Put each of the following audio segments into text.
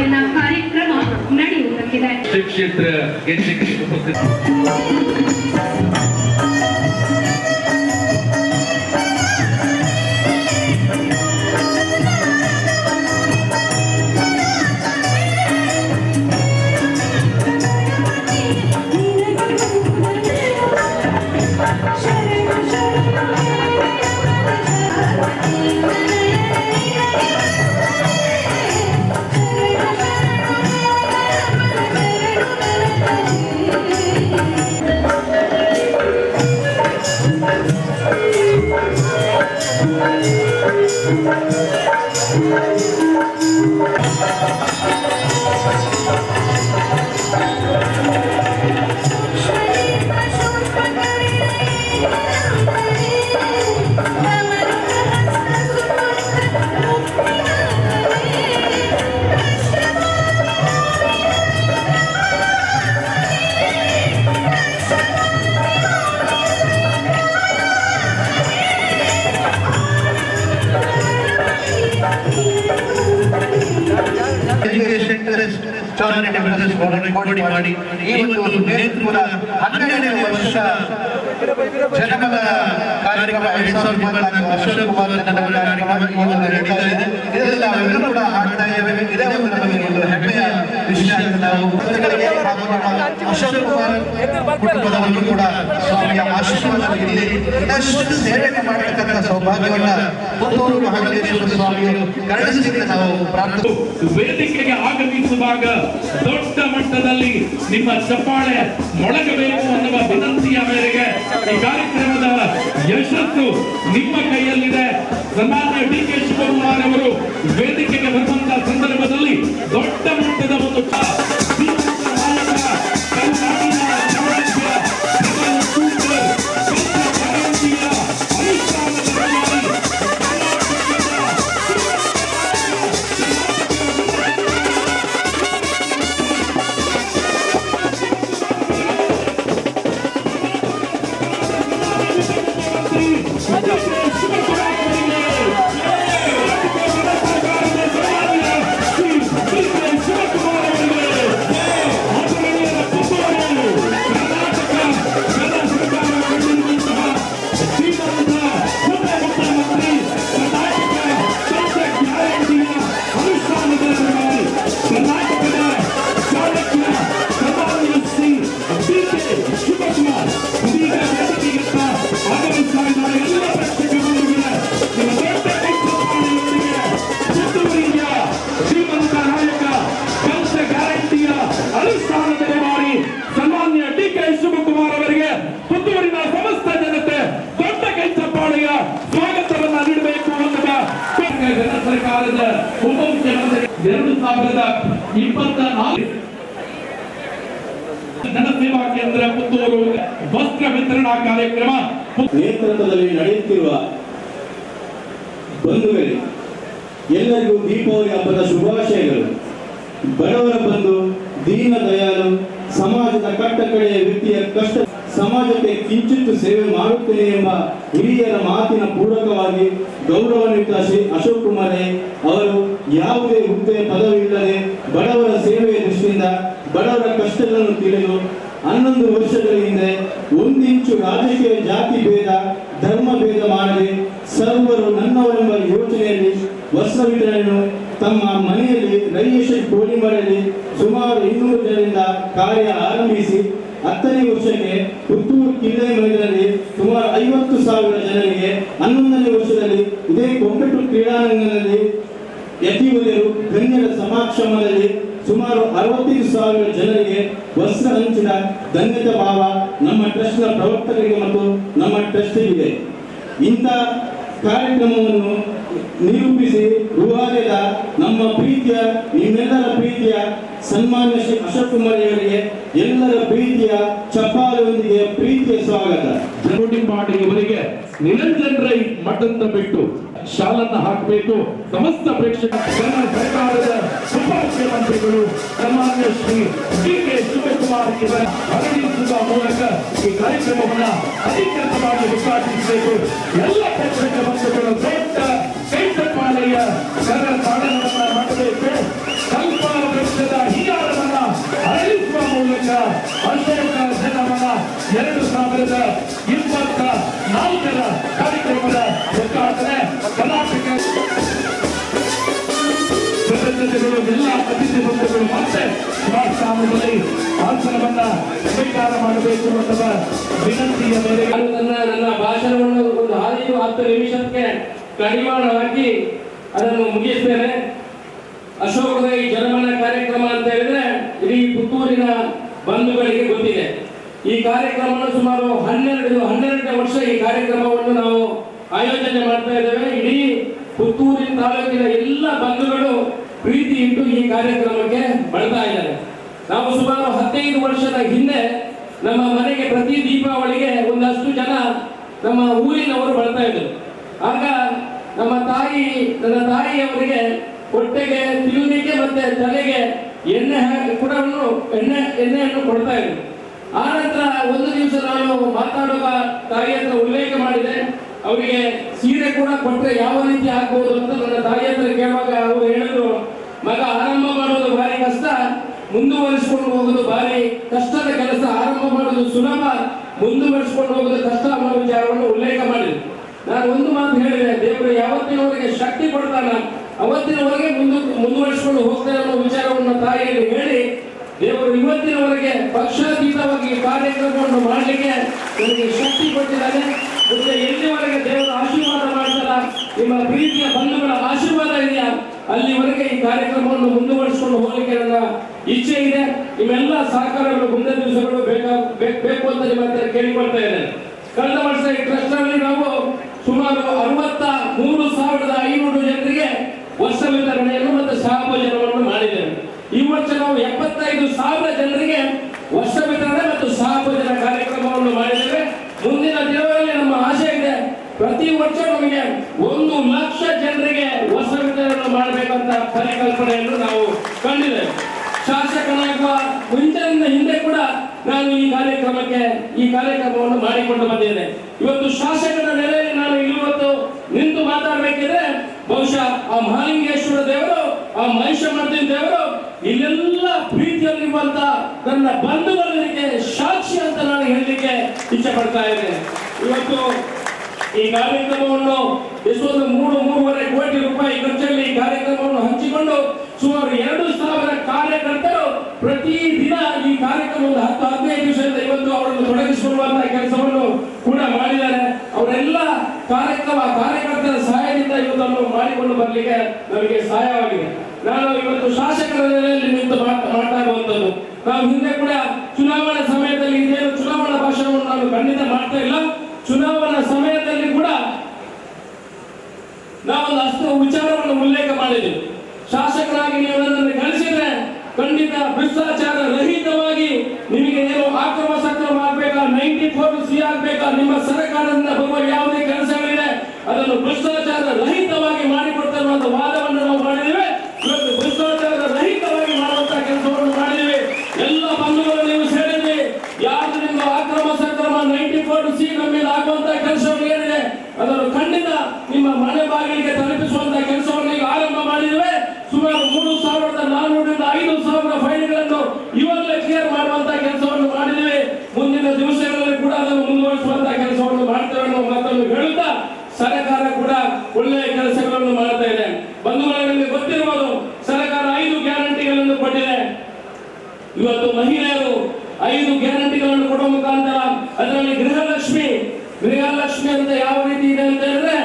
ಇಲ್ಲಿನ ಕಾರ್ಯಕ್ರಮ ನಡೆಯುತ್ತಿದೆ. ಶ್ರೀ ಕ್ಷೇತ್ರ ರೆಕಾರ್ಡಿಂಗ್ ಮಾಡಿ ಈ ಒಂದು ನೇತೃತ್ವದ 12ನೇ ವರ್ಷ ಜನಪದ ಕಾರ್ಯಕ್ರಮ 2024 ಅಶೋಕ್ ಕುಮಾರ್ ಕಾರ್ಯಕ್ರಮ ನಡೀತಾ ಇದೆ. ಇದೆಲ್ಲ ನಾವೆಲ್ಲರೂ ಕೂಡ ಹಾಡ್ತಾ ಇದ್ದೇವೆ. ಇದೇ ಒಂದು ನಮಗೆ ಒಂದು ಹೆಮ್ಮೆಯ ವಿಷಯ. ನಾವು ಅಶೋಕ್ ಕುಮಾರ್ ಕುಟುಂಬದವರು ಕೂಡ ಸ್ವಾಮಿಯ ಆಶೀರ್ವಾದ ಇಲ್ಲಿ ಇನ್ನಷ್ಟು ಸೇವೆ ಮಾಡತಕ್ಕಂಥ ಸೌಭಾಗ್ಯವನ್ನ ಪುತ್ತೂರು ಮಹಾಲಿಂಗೇಶ್ವರ ಸ್ವಾಮಿಯವರು ಕರುಣಿಸಲಿಕ್ಕೆ ನಾವು ಪ್ರಾರ್ಥನೆ. ವೇದಿಕೆಗೆ ಆಗಮಿಸುವಾಗ ದೊಡ್ಡ ಮಟ್ಟದಲ್ಲಿ ನಿಮ್ಮ ಚಪ್ಪಾಳೆ ಮೊಳಗಬೇಕು ಅನ್ನುವ ವಿನಂತಿಯ ಮೇರೆಗೆ ಈ ಕಾರ್ಯಕ್ರಮದ ಯಶಸ್ಸು ನಿಮ್ಮ ಕೈಯಲ್ಲಿದೆ. ಸನ್ಮಾನ್ಯ ಡಿ.ಕೆ. ಶಿವಕುಮಾರ್ ಅವರು ವೇದಿಕೆಗೆ ಬರುವಂತಹ ಸಂದರ್ಭದಲ್ಲಿ ದೊಡ್ಡ ಮಟ್ಟದ ಒಂದು ಸರ್ಕಾರದ ಉಪಮುಖ್ಯಮಂತ್ರಿ 2024 ಜನಸೇವಾ ಕೇಂದ್ರ ಪುತ್ತೂರು ವಸ್ತ್ರ ವಿತರಣಾ ಕಾರ್ಯಕ್ರಮ ನೇತೃತ್ವದಲ್ಲಿ ನಡೆಯುತ್ತಿರುವ ಬಂಧುಗಳೇ, ಎಲ್ಲರಿಗೂ ದೀಪಾವಳಿ ಹಬ್ಬದ ಶುಭಾಶಯಗಳು. ಬಡವರ ಬಂಧು, ದೀನ ದಯಾಳು, ಸಮಾಜದ ಕಟ್ಟಕಡೆಯ ವ್ಯಕ್ತಿಯ ಕಷ್ಟ ಸಮಾಜಕ್ಕೆ ಕಿಂಚಿತ್ತು ಸೇವೆ ಮಾಡುತ್ತೇನೆ ಎಂಬ ಹಿರಿಯರ ಮಾತಿನ ಪೂರಕವಾಗಿ ಗೌರವಾನ್ವಿತ ಶ್ರೀ ಅಶೋಕ್ ಕುಮಾರ್ ಅವರು ಯಾವುದೇ ಹುದ್ದೆ ಪದವಿಲ್ಲದೆ ಬಡವರ ಸೇವೆಯ ದೃಷ್ಟಿಯಿಂದ ಬಡವರ ಕಷ್ಟಗಳನ್ನು ತಿಳಿದು 11 ವರ್ಷಗಳ ಹಿಂದೆ ಒಂದಿಂಚು ರಾಜಕೀಯ ಜಾತಿ ಭೇದ ಧರ್ಮ ಭೇದ ಮಾಡದೆ ಸರ್ವರು ನನ್ನವರೆಂಬ ಯೋಚನೆಯಲ್ಲಿ ವಸ್ತ್ರ ವಿತರಣೆಯನ್ನು ತಮ್ಮ ಮನೆಯಲ್ಲಿ ರೈಯೇಶ್ವರಿ ಕೋಳಿಮರಲ್ಲಿ ಸುಮಾರು 200 ಜನರಿಂದ ಕಾರ್ಯ ಆರಂಭಿಸಿ 10ನೇ ವರ್ಷಕ್ಕೆ ಪುತ್ತೂರು ಕಿಲ್ಲೆ ಮೈದಾನದಲ್ಲಿ ಸುಮಾರು 50,000 ಜನರಿಗೆ 11ನೇ ವರ್ಷದಲ್ಲಿ ಇದೇ ಕೊಂಪೆಟ್ಟು ಕ್ರೀಡಾಂಗಣದಲ್ಲಿ ಯತಿವರಿಯರು ಗಣ್ಯರ ಸಮಾಕ್ಷಮದಲ್ಲಿ ಸುಮಾರು 65,000 ಜನರಿಗೆ ವಸ್ತ್ರ ಹಂಚಿದ ಧನ್ಯತಾ ಭಾವ ನಮ್ಮ ಟ್ರಸ್ಟ್ನ ಪ್ರವರ್ತಕರಿಗೆ ಮತ್ತು ನಮ್ಮ ಟ್ರಸ್ಟಿಗಿದೆ. ಇಂಥ ಕಾರ್ಯಕ್ರಮವನ್ನು ನಿರೂಪಿಸಿ ರೂವಾರಿದ ನಮ್ಮ ಪ್ರೀತಿಯ ನಿಮ್ಮೆಲ್ಲರ ಪ್ರೀತಿಯ ಸನ್ಮಾನ್ಯ ಶ್ರೀ ಅಶೋಕ್ ಕುಮಾರ್ ಅವರಿಗೆ ಎಲ್ಲರ ಪ್ರೀತಿಯ ಚಪ್ಪಾಳೆಯೊಂದಿಗೆ ಪ್ರೀತಿಯ ಸ್ವಾಗತ. ಇವರಿಗೆ ನಿರಂಜನ್ ರೈ ಮಠದಿಂದ ಬಿಟ್ಟು ಶಾಲನ್ನ ಹಾಕಬೇಕು. ಸಮಸ್ತ ಪ್ರೇಕ್ಷಕ ಸರ್ಕಾರದ ಉಪಮುಖ್ಯಮಂತ್ರಿಗಳು ಸನ್ಮಾನ್ಯ ಶ್ರೀ ಡಿ.ಕೆ. ಶಿವಕುಮಾರ್ ಇವರ ಹೊರಡಿಸುವ ಮೂಲಕ ಈ ಕಾರ್ಯಕ್ರಮವನ್ನು ಅಧಿಕೃತವಾಗಿ ಉದ್ಘಾಟಿಸಬೇಕು. ಎಲ್ಲ ಪ್ರೇಕ್ಷಕ ಬಂಧುಗಳು ದೊಡ್ಡ ಕೈತಪ್ಪಾಳೆಯ ಕರ ತಾಳನವನ್ನು ಮಾಡಬೇಕು. ಸ್ವಲ್ಪ ಕಾರ್ಯಕ್ರಮದಲ್ಲಿ ಭಾಷಣವನ್ನ ಸ್ವೀಕಾರ ಮಾಡಬೇಕು ಅನ್ನುವ ವಿನಂತಿಯ ಮೇರೆಗೆ ನನ್ನ ಭಾಷಣವನ್ನು ಒಂದು 5-10 ನಿಮಿಷಕ್ಕೆ ಕಡಿವಾಣ ಹಾಕಿ ಅದನ್ನು ಮುಗಿಸ್ತೇನೆ. ಅಶೋಕದ ಈ ಜನಮನ ಕಾರ್ಯಕ್ರಮ ಅಂತ ಹೇಳಿದ್ರೆ ಇಡೀ ಪುತ್ತೂರಿನ ಬಂಧುಗಳಿಗೆ ಗೊತ್ತಿದೆ. ಈ ಕಾರ್ಯಕ್ರಮವನ್ನು ಸುಮಾರು 12ನೇ ವರ್ಷ ಈ ಕಾರ್ಯಕ್ರಮವನ್ನು ನಾವು ಆಯೋಜನೆ ಮಾಡ್ತಾ ಇದ್ದೇವೆ. ಇಡೀ ಪುತ್ತೂರಿನ ತಾಲೂಕಿನ ಎಲ್ಲ ಬಂಧುಗಳು ಪ್ರೀತಿ ಇಟ್ಟು ಈ ಕಾರ್ಯಕ್ರಮಕ್ಕೆ ಬರ್ತಾ ಇದ್ದಾರೆ. ನಾವು ಸುಮಾರು 15 ವರ್ಷದ ಹಿಂದೆ ನಮ್ಮ ಮನೆಗೆ ಪ್ರತಿ ದೀಪಾವಳಿಗೆ ಒಂದಷ್ಟು ಜನ ನಮ್ಮ ಊರಿನವರು ಬರ್ತಾ ಇದ್ರು. ಆಗ ನನ್ನ ತಾಯಿಯವರಿಗೆ ಹೊಟ್ಟೆಗೆ ತಿಳುವಳಿಕೆ ಮತ್ತೆ ತಲೆಗೆ ಎಣ್ಣೆಯನ್ನು ಕೊಡ್ತಾ ಇದ್ರು. ಆ ನಂತರ ಒಂದು ದಿವಸ ನಾನು ಮಾತಾಡುವ ತಾಯಿ ಹತ್ರ ಉಲ್ಲೇಖ ಮಾಡಿದೆ, ಅವರಿಗೆ ಸೀರೆ ಕೂಡ ಕೊಟ್ಟರೆ ಯಾವ ರೀತಿ ಆಗ್ಬಹುದು ಅಂತ ನನ್ನ ತಾಯಿ ಹತ್ರ ಕೇಳುವಾಗ ಅವರು ಹೇಳಿದ್ರು, ಮಗ ಆರಂಭ ಮಾಡೋದು ಭಾರಿ ಕಷ್ಟ, ಮುಂದುವರಿಸಿಕೊಂಡು ಹೋಗೋದು ಭಾರಿ ಕಷ್ಟದ ಕೆಲಸ. ಆರಂಭ ಮಾಡೋದು ಸುಲಭ, ಮುಂದುವರಿಸಿಕೊಂಡು ಹೋಗೋದು ಕಷ್ಟ ಅನ್ನೋ ವಿಚಾರವನ್ನು ಉಲ್ಲೇಖ ಮಾಡಿದ್ರು. ನಾನು ಒಂದು ಮಾತು ಹೇಳಿದೆ, ದೇವರು ಯಾವತ್ತಿನವರೆಗೆ ಶಕ್ತಿ ಕೊಡ್ತಾನ ಅವತ್ತಿನವರೆಗೆ ಮುಂದುವರಿಸಿಕೊಂಡು ಹೋಗ್ತಾರೆ ಅನ್ನೋ ವಿಚಾರವನ್ನು ತಾಯಿಯಲ್ಲಿ ಹೇಳಿ, ದೇವರು ಇವತ್ತಿನವರೆಗೆ ಪಕ್ಷಾತೀತವಾಗಿ ಕಾರ್ಯಕ್ರಮವನ್ನು ಮಾಡಲಿಕ್ಕೆ ನನಗೆ ಶಕ್ತಿ ಕೊಟ್ಟಿದ್ದಾನೆ. ಮತ್ತೆ ಎಲ್ಲಿವರೆಗೆ ದೇವರ ಆಶೀರ್ವಾದ ಮಾಡ್ತಾರ, ನಿಮ್ಮ ಪ್ರೀತಿಯ ಬಂಧುಗಳ ಆಶೀರ್ವಾದ ಇದೆಯಾ, ಅಲ್ಲಿವರೆಗೆ ಈ ಕಾರ್ಯಕ್ರಮವನ್ನು ಮುಂದುವರಿಸಿಕೊಂಡು ಹೋಗಲಿಕ್ಕೆ ನನ್ನ ಇಚ್ಛೆ ಇದೆ. ನಿಮ್ಮೆಲ್ಲ ಸಹಕಾರಗಳು ಮುಂದಿನ ದಿವಸಗಳು ಬೇಕು ಅಂತ ನಿಮ್ಮ ಹತ್ರ ಕೇಳಿಕೊಳ್ತಾ ಇದ್ದೇನೆ. ಕಳೆದ ವರ್ಷ ಈ ಟ್ರಸ್ಟ್ ನಲ್ಲಿ ನಾವು ಸುಮಾರು 63,500 ಜನರಿಗೆ ವರ್ಷ ವಿತರಣೆಯನ್ನು ಮತ್ತು ಸಹಭೋಜನವನ್ನು ಮಾಡಿದ್ದೇವೆ. ಈ ವರ್ಷ ನಾವು 75,000 ಜನರಿಗೆ ವರ್ಷ ವಿತರಣೆ ಮತ್ತು ಸಹಭೋಜನ ಕಾರ್ಯಕ್ರಮವನ್ನು ಮಾಡಿದ್ದೇವೆ. ಮುಂದಿನ ದಿನಗಳಲ್ಲಿ ನಮ್ಮ ಆಶೆ ಇದೆ, ಪ್ರತಿ ವರ್ಷ ನಮಗೆ 1,00,000 ಜನರಿಗೆ ವರ್ಷ ವಿತರಣೆ ಮಾಡಬೇಕಂತ ಪರಿಕಲ್ಪನೆಯನ್ನು ನಾವು ಕಂಡಿದ್ದೇವೆ. ಶಾಸಕನಾಗುವ ಮುಂಚಿನಿಂದ ಹಿಂದೆ ಕೂಡ ನಾನು ಈ ಕಾರ್ಯಕ್ರಮವನ್ನು ಮಾಡಿಕೊಂಡು ಬಂದಿದ್ದೇನೆ. ಇವತ್ತು ಶಾಸಕನ ನೆಲೆಯಲ್ಲಿ ನಾನು ಇವತ್ತು ನಿಂತು ಮಾತಾಡಬೇಕಿದ್ರೆ ಬಹುಶಃ ಆ ಮಹಾಲಿಂಗೇಶ್ವರ ದೇವರು, ಆ ಮಹಿಷಮರ್ದಿನಿ ದೇವರು, ಇಲ್ಲೆಲ್ಲ ಪ್ರೀತಿಯಲ್ಲಿರುವಂತ ನನ್ನ ಬಂಧುಗಳಿಗೆ ಸಾಕ್ಷಿ ಅಂತ ನಾನು ಹೇಳಲಿಕ್ಕೆ ಇಚ್ಛೆ ಪಡ್ತಾ ಇದ್ದೇನೆ. ಇವತ್ತು ಈ ಕಾರ್ಯಕ್ರಮವನ್ನು ಎಷ್ಟೊಂದು 3-3.5 ಕೋಟಿ ರೂಪಾಯಿ ಖರ್ಚಲ್ಲಿ ಈ ಕಾರ್ಯಕ್ರಮವನ್ನು ಹಂಚಿಕೊಂಡು ಸುಮಾರು 2,000 ಕಾರ್ಯಕರ್ತರು ಪ್ರತಿ ದಿನ ಈ ಕಾರ್ಯಕ್ರಮವನ್ನು 10-15 ದಿವಸದಿಂದ ಇವತ್ತು ಅವರನ್ನು ತೊಡಗಿಸಿಕೊಳ್ಳುವಂತಹ ಕೆಲಸವನ್ನು ಕೂಡ ಮಾಡಿದ್ದಾರೆ. ಅವರೆಲ್ಲ ಕಾರ್ಯಕರ್ತರ ಸಹಾಯದಿಂದ ಇವತ್ತನ್ನು ಮಾಡಿಕೊಂಡು ಬರಲಿಕ್ಕೆ ನಮಗೆ ಸಹಾಯವಾಗಿದೆ. ನಾನು ಇವತ್ತು ಶಾಸಕರ ನೆಲೆಯಲ್ಲಿ ನಿಂತು ಮಾತಾಡುವಂಥದ್ದು. ನಾವು ಹಿಂದೆ ಕೂಡ ಚುನಾವಣಾ ಸಮಯದಲ್ಲಿ ಇದೇನು ಚುನಾವಣಾ ಭಾಷಣವನ್ನು ನಾನು ಖಂಡಿತ ಮಾಡ್ತಾ ಇಲ್ಲ. ಚುನಾವಣಾ ಸಮಯದಲ್ಲಿ ಕೂಡ ನಾವೊಂದಷ್ಟು ವಿಚಾರವನ್ನು ಉಲ್ಲೇಖ ಮಾಡಿದ್ವಿ. ಶಾಸಕರಾಗಿ ನೀವು ನನ್ನನ್ನು ಕಳಿಸಿದ್ರೆ ಖಂಡಿತ ಭ್ರಷ್ಟಾಚಾರ ರಹಿತವಾಗಿ ನಿಮಗೆ ಏನು ಆಕ್ರಮ ಸಕ್ರಮ ಆಗ್ಬೇಕಾ, 94C ಆಗ್ಬೇಕಾ, ನಿಮ್ಮ ಸರ್ಕಾರದಿಂದ ಬರುವ ಯಾವುದೇ ಕೆಲಸಗಳಿದೆ ಅದನ್ನು ಭ್ರಷ್ಟಾಚಾರ ರಹಿತವಾಗಿ ಮಾಡಿಕೊಡ್ತಾರೆ ಅನ್ನೋ ವಾದವನ್ನು ನಾವು ಮಾಡಿದ್ದೇವೆ. ಇವತ್ತು ಭ್ರಷ್ಟಾಚಾರ ರಹಿತವಾಗಿ ಮಾಡುವಂತಹ ಕೆಲಸವನ್ನು ಮಾಡಿದ್ದೇವೆ. ಎಲ್ಲ ಬಂಧುಗಳು ನೀವು ಸೇರಿದ್ರಿ, ಯಾರು ನಿಮ್ಮ ಆಕ್ರಮ ಸಕ್ರಮ 94C ನಮ್ಮ ಮೇಲೆ ಆಗುವಂತಹ ಕೆಲಸಗಳು ಏನಿದೆ ಅದನ್ನು ಖಂಡಿತ ನಿಮ್ಮ ಮನೆ ಬಾಗಿಲಿಗೆ ತಲುಪಿಸುವಂತಹ ಕೆಲಸವನ್ನು ಈಗ ಆರಂಭ ಮಾಡಿದ್ದೇವೆ. ಸುಮಾರು 3,400ರಿಂದ 5,000 ಫೈಲ್ಗಳನ್ನು ಇವಾಗಲೇ ಕ್ಲಿಯರ್ ಮಾಡುವಂತಹ ಕೆಲಸವನ್ನು ಮಾಡಿದ್ದೇವೆ. ಮುಂದಿನ ದಿವಸಗಳಲ್ಲಿ ಕೂಡ ಅದನ್ನು ಮುಂದುವರಿಸುವಂತಹ ಕೆಲಸವನ್ನು ಮಾಡ್ತೇವೆ ಅನ್ನೋ ಮಾತನ್ನು ಹೇಳುತ್ತಾ, ಸರ್ಕಾರ ಕೂಡ ಒಳ್ಳೆಯ ಕೆಲಸಗಳನ್ನು ಮಾಡ್ತಾ ಇದೆ. ಬಂಧುಗಳಿಗೆ ಗೊತ್ತಿರುವುದು, ಸರ್ಕಾರ 5 ಗ್ಯಾರಂಟಿಗಳನ್ನು ಕೊಟ್ಟಿದೆ. ಇವತ್ತು ಮಹಿಳೆಯರು 5 ಗ್ಯಾರಂಟಿಗಳನ್ನು ಕೊಡುವ ಮುಖಾಂತರ ಅದರಲ್ಲಿ ಗೃಹಲಕ್ಷ್ಮಿ ಅಂತ ಯಾವ ರೀತಿ ಇದೆ ಅಂತ ಹೇಳಿದ್ರೆ,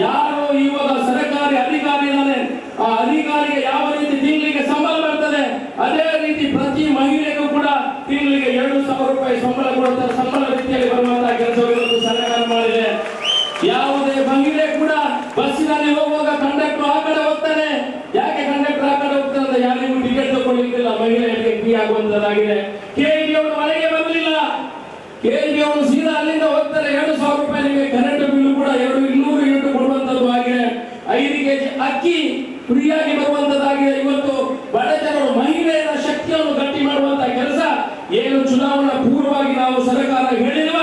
ಯಾರು ಇವಾಗ ಸರ್ಕಾರಿ ಅಧಿಕಾರಿ ಇದ್ದಾನೆ ಆ ಅಧಿಕಾರಿಗೆ ಯಾವ ರೀತಿ ತಿಂಗಳಿಗೆ ಸಂಬಳ ಬರ್ತದೆ ಅದೇ ರೀತಿ ಪ್ರತಿ ಮಹಿಳೆಗೂ ಕೂಡ ತಿಂಗಳಿಗೆ 2,000 ರೂಪಾಯಿ ಸಂಬಳ ಕೊಡುತ್ತಾರೆ. ಸಂಬಳ ರೀತಿಯಲ್ಲಿ ಬರುವಂತಹ ಕೆಲಸವನ್ನು ಸರ್ಕಾರ ಮಾಡಿದೆ. ಯಾವುದೇ ಮಹಿಳೆ ಕೂಡ ಬಸ್ಸಿನಲ್ಲಿ ಹೋಗುವಾಗ ಕಂಡಕ್ಟರ್ ಆ ಕಡೆ ಹೋಗ್ತಾನೆ, ಯಾಕೆ ಕಂಡಕ್ಟರ್ ಆ ಕಡೆ ಹೋಗ್ತಾನೆ ಅಂತ ಯಾರಿಗೂ ಟಿಕೆಟ್ ತಗೊಳ್ಳಿಕ್ಕಿಲ್ಲ, ಮಹಿಳೆಯರಿಗೆ ಫ್ರೀ ಆಗುವಂತದ್ದಾಗಿದೆ. ಕೆಇಬಿ ಅವರು ಮನೆಗೆ ಬರಲಿಲ್ಲ, ಕೆಇಬಿ ಅವರು ಸೀದಾ ಅಲ್ಲಿಂದ ಹೋಗ್ತಾರೆ, 2,000 ರೂಪಾಯಿ ನಿಮಗೆ ಕರೆಂಟ್ ಬಿಲ್ ಕೂಡ 200 ಯೂನಿಟ್ ಕೊಡುವಂತದ್ದು ಆಗಿದೆ. 5 ಕೆಜಿ ಅಕ್ಕಿ ಫ್ರೀಯಾಗಿ ಬರುವಂತದ್ದಾಗಿದೆ. ಇವತ್ತು ಬಡ ಜನರು ಮಹಿಳೆಯರ ಶಕ್ತಿಯನ್ನು ಗಟ್ಟಿ ಮಾಡುವಂತಹ ಕೆಲಸ ಏನು ಚುನಾವಣಾ ಪೂರ್ವವಾಗಿ ನಾವು ಸರ್ಕಾರ ಹೇಳಿರುವ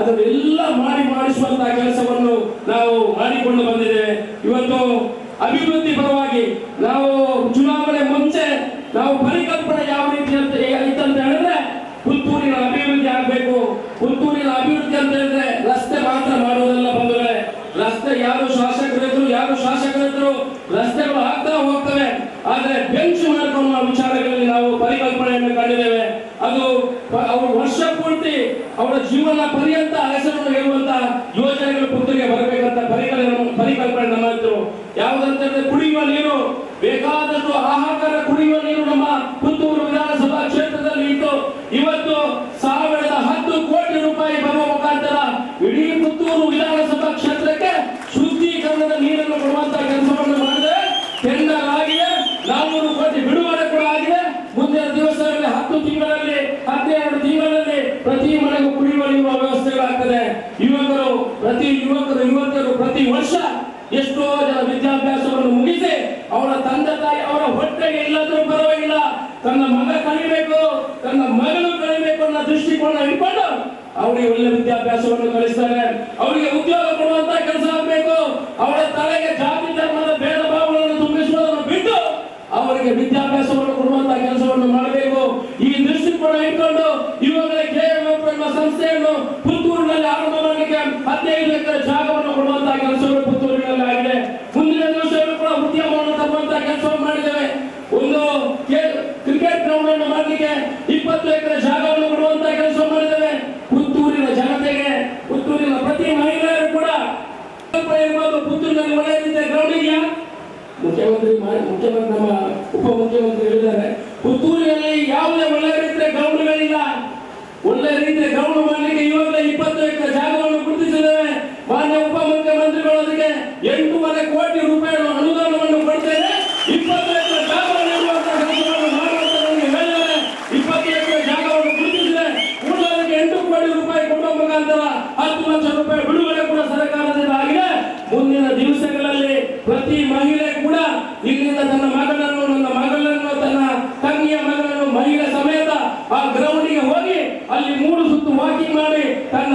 ಅದನ್ನೆಲ್ಲ ಮಾಡಿಸುವಂತಹ ಕೆಲಸವನ್ನು ನಾವು ಮಾಡಿಕೊಂಡು ಬಂದಿದ್ದೇವೆ. ಇವತ್ತು ಅಭಿವೃದ್ಧಿ ಪರವಾಗಿ ನಾವು ಚುನಾವಣೆ ಮುಂಚೆ ನಾವು ಪರಿಕಲ್ಪನೆ ಯಾವ ರೀತಿ ಇತ್ತಂತ ಹೇಳಿದ್ರೆ, ಪುತ್ತೂರಿನ ಅಭಿವೃದ್ಧಿ ಆಗಬೇಕು. ಪುತ್ತೂರಿನ ಅಭಿವೃದ್ಧಿ ಅಂತ ಹೇಳಿದ್ರೆ ರಸ್ತೆ ಮಾತ್ರ ಮಾಡುವುದಲ್ಲ ಬಂಧುಗಳೇ. ರಸ್ತೆ ಯಾರು ಶಾಸಕರಿದ್ರು ರಸ್ತೆಗಳು ಆಗ್ತಾ ಹೋಗ್ತವೆ, ಆದ್ರೆ ಬೆಂಚ್ ಮಾರ್ಕ್ ಅನ್ನೋ ವಿಚಾರಗಳಲ್ಲಿ ನಾವು ಪರಿಕಲ್ಪನೆಯನ್ನು ಕಂಡಿದ್ದೇವೆ. ಯಾವುದಂತಂದ್ರೆ ಕುಡಿಯುವ ನೀರು, ಬೇಕಾದಷ್ಟು ಹಾಹಾಕಾರ ಕುಡಿಯುವ ನೀರು ನಮ್ಮ ಪುತ್ತೂರು ವಿಧಾನಸಭಾ ಕ್ಷೇತ್ರದಲ್ಲಿ ಇತ್ತು. ಇವತ್ತು 1010 ಕೋಟಿ ರೂಪಾಯಿ ಬರುವ ಮುಖಾಂತರ ಇಡೀ ಪುತ್ತೂರು ವಿಧಾನಸಭಾ ಕ್ಷೇತ್ರಕ್ಕೆ ಶುದ್ಧೀಕರಣದ ನೀರನ್ನು ಕೊಡುವಂತಹ ಕೆಲಸವನ್ನು ಮಾಡಿದೆ. ಟೆಂಡರ್ ಆಗಿದೆ, 400 ಕೋಟಿ ಬಿಡುಗಡೆ ಕೂಡ ಆಗಿದೆ. ಮುಂದಿನ ದಿವಸಗಳಲ್ಲಿ 10 ತಿಂಗಳಲ್ಲಿ 12 ತಿಂಗಳಲ್ಲಿ ಪ್ರತಿ ಮನೆಗೂ ಕುಡಿಯುವ ನೀರು ವ್ಯವಸ್ಥೆಗಳಾಗ್ತದೆ. ಯುವಕರು ಪ್ರತಿ ವರ್ಷ ಎಷ್ಟೋ ಜನ ವಿದ್ಯಾಭ್ಯಾಸವನ್ನು ಮುಗಿಸಿ ಅವರ ತಂದೆ ತಾಯಿ ಅವರ ಹೊಟ್ಟೆಗೆ ಇಲ್ಲದ್ರೂ ಪರವಾಗಿಲ್ಲ, ತನ್ನ ಮಗ ಕಲಿಬೇಕು, ತನ್ನ ಮಗಳು ಕಲಿಬೇಕು ಅನ್ನೋ ದೃಷ್ಟಿಕೋನ ಇಟ್ಕೊಂಡು ಅವರಿಗೆ ಒಳ್ಳೆ ವಿದ್ಯಾಭ್ಯಾಸವನ್ನು ಕಲಿಸ್ತಾರೆ. ಅವರಿಗೆ ಉದ್ಯೋಗ ಕೊಡುವಂತ ಕೆಲಸ ಆಗಬೇಕು. ಅವರ ತಲೆಗೆ ಜಾತಿ ಧರ್ಮದ ಭೇದ ಭಾವಗಳನ್ನು ತುಂಬಿಸುವುದನ್ನು ಬಿಟ್ಟು ಅವರಿಗೆ ವಿದ್ಯಾಭ್ಯಾಸವನ್ನು ಕೊಡುವಂತಹ ಕೆಲಸವನ್ನು ಮಾಡಬೇಕು. ಈ ದೃಷ್ಟಿಕೋನ ಇಟ್ಕೊಂಡು ಇವಾಗಲೇ KMF ಎಂಬ ಸಂಸ್ಥೆಯನ್ನು ಪುತ್ತೂರಿನಲ್ಲಿ ಆರಂಭ ಮಾಡಲಿಕ್ಕೆ 15 ಎಕರೆ ಜಾಗವನ್ನು ಕೊಡುವಂತಹ ಕೆಲಸಗಳು ಪುತ್ತೂರಿನಲ್ಲಿ ಆಗಿದೆ. ಮುಂದಿನ ದಿವಸಗಳು ಕೂಡ ಉದ್ಯಮವನ್ನು ತರುವಂತಹ ಕೆಲಸವನ್ನು ಮಾಡಿದ್ದೇವೆ. ಒಂದು ಕ್ರಿಕೆಟ್ ಗ್ರೌಂಡ್ ಅನ್ನು ಮಾಡಲಿಕ್ಕೆ 20 ಎಕರೆ ಜಾಗವನ್ನು ಕೊಡುವಂತಹ ಕೆಲಸ ಮಾಡಿದ್ದೇವೆ. ಪುತ್ತೂರಿನ ಜನತೆಗೆ, ಪುತ್ತೂರಿನ ಪ್ರತಿ ಮಹಿಳೆಯರು ಕೂಡ ಇರ್ಬೋದು. ಪುತ್ತೂರಿನಲ್ಲಿ ಒಳ್ಳೆಯ ರೀತಿಯ ಗ್ರೌಂಡ್ ಇದೆಯಾ? ಮುಖ್ಯಮಂತ್ರಿ ನಮ್ಮ ಉಪಮುಖ್ಯಮಂತ್ರಿ ಹೇಳಿದ್ದಾರೆ, ಪುತ್ತೂರಿನಲ್ಲಿ ಯಾವುದೇ ಒಳ್ಳೆಯ ರೀತಿಯ ಗ್ರೌಂಡ್ಗಳಿಲ್ಲ. ಒಳ್ಳೆಯ ರೀತಿಯ ಗ್ರೌಂಡ್ ಮಾಡಲಿಕ್ಕೆ ಇವಾಗಲೇ 20 ಎಕರೆ ಜಾಗವನ್ನು ಗುರುತಿಸಿದ್ದೇವೆ. ಮಾನ್ಯ ಉಪಮುಖ್ಯಮಂತ್ರಿಗಳು ಅದಕ್ಕೆ 8.5 ಕೋಟಿ ರೂಪಾಯಿ ಅನುದಾನವನ್ನು ಕೊಡ್ತೇನೆ. 20 ಎಕರೆ ಜಾಗವನ್ನು ಇರುವಂತಹ ಕೆಲಸವನ್ನು ಮಾಡುವಂತ ಹೇಳಿದ್ದಾರೆ. 20 ಎಕರೆ ಜಾಗವನ್ನು ಗುರುತಿಸಿದೆ. ಕೂಡ ಅದಕ್ಕೆ 8 ಕೋಟಿ ರೂಪಾಯಿ ಕೊಡುವ ಮುಖಾಂತರ 10 ಲಕ್ಷ ರೂಪಾಯಿ ಬಿಡುಗಡೆ ಕೂಡ ಸರ್ಕಾರದಿಂದ ಆಗಿದೆ. ಮುಂದಿನ ದಿವಸಗಳಲ್ಲಿ ಪ್ರತಿ ಮಹಿಳೆ ಕೂಡ ಇಲ್ಲಿಂದ ತನ್ನ ಮಗಳನ್ನು, ನನ್ನ ಮಗಳನ್ನು, ತನ್ನ ತಂಗಿಯ ಮಗಳನ್ನು ಮಹಿಳೆ ಸಮೇತ ಆ ಗ್ರೌಂಡಿಗೆ ಹೋಗಿ ಅಲ್ಲಿ 3 ಸುತ್ತು ವಾಕಿಂಗ್ ಮಾಡಿ ತನ್ನ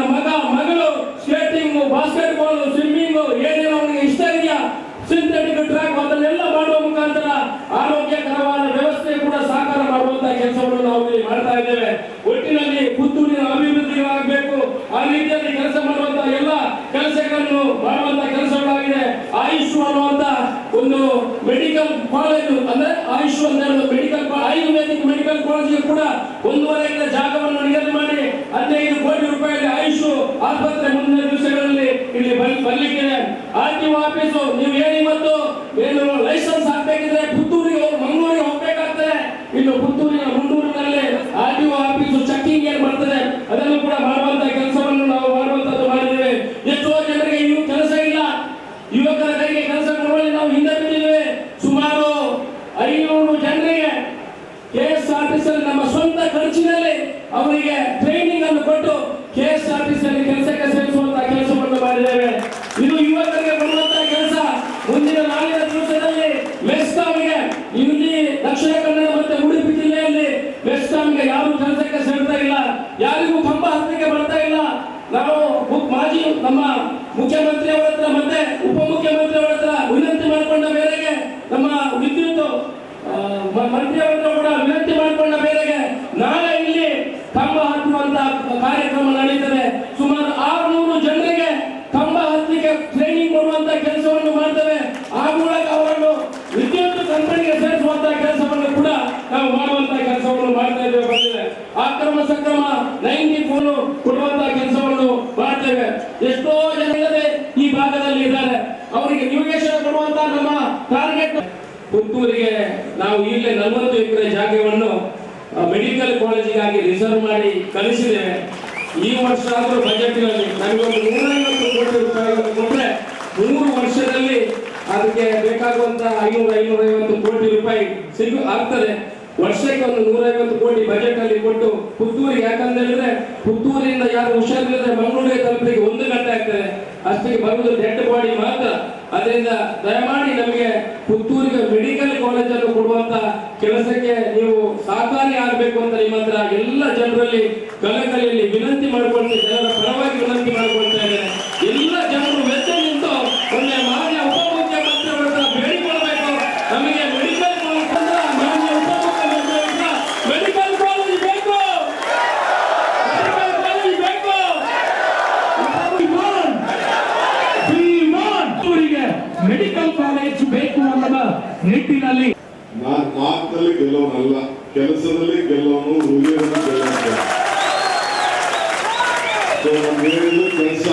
ಮಗಳು ಸ್ಕೇಟಿಂಗ್, ಬಾಸ್ಕೆಟ್ ಬಾಲ್, ಸ್ವಿಮ್ಮಿಂಗ್ ಏನೇನೋ ಅವನಿಗೆ ಇಷ್ಟ ಇದೆಯಾ, ಸಿಂಥೆಟಿಕ್ ಟ್ರ್ಯಾಕ್ ಅದನ್ನೆಲ್ಲ ಮಾಡುವ ಮುಖಾಂತರ ಆರೋಗ್ಯಕರವಾದ ವ್ಯವಸ್ಥೆ ಕೂಡ ಸಾಕಾರ ಮಾಡುವಂತಹ ಕೆಲಸವನ್ನು ನಾವು ಇಲ್ಲಿ ಮಾಡ್ತಾ ಇದ್ದೇವೆ. ಒಟ್ಟಿನಲ್ಲಿ ಪುತ್ತೂರಿನ ಅಭಿವೃದ್ಧಿ ಆಗಬೇಕು. ಆ ರೀತಿಯಲ್ಲಿ ಕೆಲಸ ಮಾಡುವಂತಹ ಎಲ್ಲ ಕೆಲಸಗಳನ್ನು ಮಾಡುವಂತಹ ಕೆಲಸಗಳಾಗಿದೆ. ಆಯುಷ್ ಅನ್ನುವಂತ ಒಂದು ಮೆಡಿಕಲ್ ಕಾಲೇಜು, ಅಂದ್ರೆ ಆಯುಷ್ ಅಂತ ಹೇಳುವ ಮೆಡಿಕಲ್ ಆಯುರ್ವೇದಿಕ್ ಮೆಡಿಕಲ್ ಕಾಲೇಜಿಗೆ ಕೂಡ 1.5 ಎಕರೆ ಜಾಗವನ್ನು ನಿಗದಿ ಮಾಡಿ 15 ಕೋಟಿ ರೂಪಾಯಿ ಆಯುಷ್ ಆಸ್ಪತ್ರೆ ಮುಂದಿನ ದಿವಸಗಳಲ್ಲಿ ಇಲ್ಲಿ ಬರ್ಲಿಕ್ಕಿದೆ. RTO ಆಫೀಸು ನೀವು ಹೇಳಿ, ಮತ್ತು ಏನು ಲೈಸೆನ್ಸ್ ಹಾಕ್ಬೇಕಿದ್ರೆ ಪುತ್ತೂರಿಗೆ ಮಂಗಳೂರಿಗೆ ಹೋಗ್ಬೇಕಾಗ್ತದೆ. ಇನ್ನು ಪುತ್ತೂರಿನ ಮುಂಡೂರಿನಲ್ಲಿ RTO ಆಫೀಸು ಚೆಕಿಂಗ್ ಏನ್ ಬರ್ತದೆ ಅದನ್ನು ಕೂಡ ಮಾಡುವಂತ ಕೆಲಸವನ್ನು ನಾವು ಮಾಡುವಂತದ್ದು ಮಾಡಿದ್ದೇವೆ. ಎಷ್ಟೋ ಜನರಿಗೆ ಇನ್ನು ಕೆಲಸ ಇಲ್ಲ, ಯುವಕರ ಕೈಗೆ ಕೆಲಸ ಕೊಡುವಲ್ಲಿ ನಾವು ಹಿಂದೆ ಬಿಟ್ಟಿದ್ದೇವೆ. ಸುಮಾರು 500 ಜನರಿಗೆ KSRTC ನಮ್ಮ ಸ್ವಂತ ಖರ್ಚಿನಲ್ಲಿ ಅವರಿಗೆ ಟ್ರೈನಿಂಗ್ ಅನ್ನು ಕೊಟ್ಟು KSRTC ಕೆಲಸಕ್ಕೆ ಸೇರಿಸುವಂತಹ ಕೆಲಸವನ್ನು ಮಾಡಿದ್ದೇವೆ. ಇದು ಯುವಕರಿಗೆ ಕೊಡುವಂತಹ ಕೆಲಸ. ಮುಂದಿನ 4 ದಿವಸದಲ್ಲಿ ಮೆಸ್ಕಾಂಗೆ ಇಲ್ಲಿ ದಕ್ಷಿಣ ಕನ್ನಡ ಮತ್ತೆ ಉಡುಪಿ ಜಿಲ್ಲೆಯಲ್ಲಿ ಮೆಸ್ಕಾಂಗೆ ಯಾರು ಕೆಲಸಕ್ಕೆ ಸೇರ್ತಾ ಇಲ್ಲ, ಯಾರಿಗೂ ಕಂಬ ಹತ್ತಕ್ಕೆ ಬರ್ತಾ ಇಲ್ಲ. ನಾವು ಮಾಜಿ ನಮ್ಮ ಮುಖ್ಯಮಂತ್ರಿ ಅವರ ಹತ್ರ ಮತ್ತೆ ಉಪಮುಖ್ಯಮಂತ್ರಿ ಅವರ ಹತ್ರ ವಿನಂತಿ ಮಾಡಿಕೊಂಡ ಮೇರೆಗೆ, ನಮ್ಮ ವಿದ್ಯುತ್ ಮಂತ್ರಿ ಅವರ ಹತ್ರ ಕೂಡ ವಿನಂತಿ ಮಾಡಿಕೊಂಡ ಮೇರೆಗೆ ನಾಳೆ ಇಲ್ಲಿ ಕಂಬ ಹತ್ತುವಂತ ಕಾರ್ಯಕ್ರಮ ನಡೀತದೆ. ಸುಮಾರು 600 ಜನರಿಗೆ ಕಂಬ ಹತ್ತಲಿಕ್ಕೆ ಟ್ರೈನಿಂಗ್ ಕೊಡುವಂತ ಕೆಲಸವನ್ನು ಮಾಡ್ತೇವೆ. ಆ ಮೂಲಕ ಅವರನ್ನು ವಿದ್ಯುತ್ ಕಂಪನಿಗೆ ಸೇರಿಸುವಂತಹ ಕೆಲಸವನ್ನು ಕೂಡ ನಾವು ಮಾಡುವಂತಹ ಕೆಲಸವನ್ನು ಮಾಡ್ತಾ ಇದ್ದೇವೆ. ಬಂದಿದೆ ಅಕ್ರಮ ಸಕ್ರಮ 94 ಕೊಡುವಂತಹ ಕೆಲಸವನ್ನು ಮಾಡ್ತೇವೆ. ಎಷ್ಟೋ ಜನ ಈ ಭಾಗದಲ್ಲಿ ಇದ್ದಾರೆ, ಅವರಿಗೆ ನಿವೇಶನ ಕೊಡುವಂತಹ ನಮ್ಮ ಟಾರ್ಗೆಟ್. ಪುತ್ತೂರಿಗೆ ನಾವು ಈಗಲೇ 40 ಎಕರೆ ಜಾಗವನ್ನು ಮೆಡಿಕಲ್ ಕಾಲೇಜಿಗಾಗಿ ರಿಸರ್ವ್ ಮಾಡಿ ಕಳಿಸಿದ್ದೇವೆ. ಈ ವರ್ಷ ಆದರೂ ಬಜೆಟ್ನಲ್ಲಿ ನಮಗೊಂದು 150 ಕೋಟಿ ರೂಪಾಯಿಗಳನ್ನು ಕೊಟ್ಟರೆ 3 ವರ್ಷದಲ್ಲಿ ಅದಕ್ಕೆ ಬೇಕಾಗುವಂತ 550 ಕೋಟಿ ರೂಪಾಯಿ ಆಗ್ತದೆ. ವರ್ಷಕ್ಕೆ ಒಂದು 150 ಕೋಟಿ ಬಜೆಟ್ ಅಲ್ಲಿ ಕೊಟ್ಟು ಪುತ್ತೂರಿಗೆ, ಯಾಕಂತ ಹೇಳಿದ್ರೆ ಪುತ್ತೂರಿಂದ ಯಾರು ಹುಷಾರಿಲ್ಲದೆ ಮಂಗಳೂರಿಗೆ ತಲುಪಲಿಕ್ಕೆ 1 ಗಂಟೆ ಆಗ್ತದೆ. ಅಷ್ಟಕ್ಕೆ ಬರುವುದು ಡೆಡ್ ಬಾಡಿ ಮಾತ್ರ. ಅದರಿಂದ ದಯಮಾಡಿ ನಮಗೆ ಪುತ್ತೂರಿಗೆ ಮೆಡಿಕಲ್ ಕಾಲೇಜನ್ನು ಕೊಡುವಂತ ಕೆಲಸಕ್ಕೆ ನೀವು ಸಹಕಾರಿ ಆಗಬೇಕು ಅಂತ ನಿಮ್ಮ ಹತ್ರ ಎಲ್ಲ ಜನರಲ್ಲಿ ಕಲಕಲಿಯಲ್ಲಿ ವಿನಂತಿ ಮಾಡಿಕೊಳ್ತೇನೆ. ಜನರ ಪರವಾಗಿ ವಿನಂತಿ ಮಾಡಿಕೊಳ್ತಾ ಇದ್ದೇನೆ. ಎಲ್ಲ ಜನರು ವೆಚ್ಚ ನಿಂತು ಒಳ್ಳೆ ಮಾನ್ಯ ಉಪಮುಖ್ಯಮಂತ್ರಿ ಅವರ ಹತ್ರ ಬೇಡಿಕೊಳ್ಳಬೇಕು. ನಮಗೆ ಮೆಡಿಕಲ್ ಕಾಲೇಜ್ ಮಾನ್ಯ ಉಪಮುಖ್ಯಮಂತ್ರಿ ಅವರ ಮೆಡಿಕಲ್ ಕಾಲೇಜ್ ಬೇಕು, ಮೆಡಿಕಲ್ ಕಾಲೇಜ್ ಬೇಕು. ಮೆಡಿಕಲ್ ಕಾಲೇಜ್ ಬೇಕು ಅನ್ನೋದ ನಿಟ್ಟಿನಲ್ಲಿ ನಾನು ಮಾತಲ್ಲಿ ಗೆಲ್ಲವನಲ್ಲ, ಕೆಲಸದಲ್ಲಿ ಗೆಲ್ಲವನು, ಹೃದಯದಲ್ಲಿ ಗೆಲ್ಲವನು. ಕೆಲಸ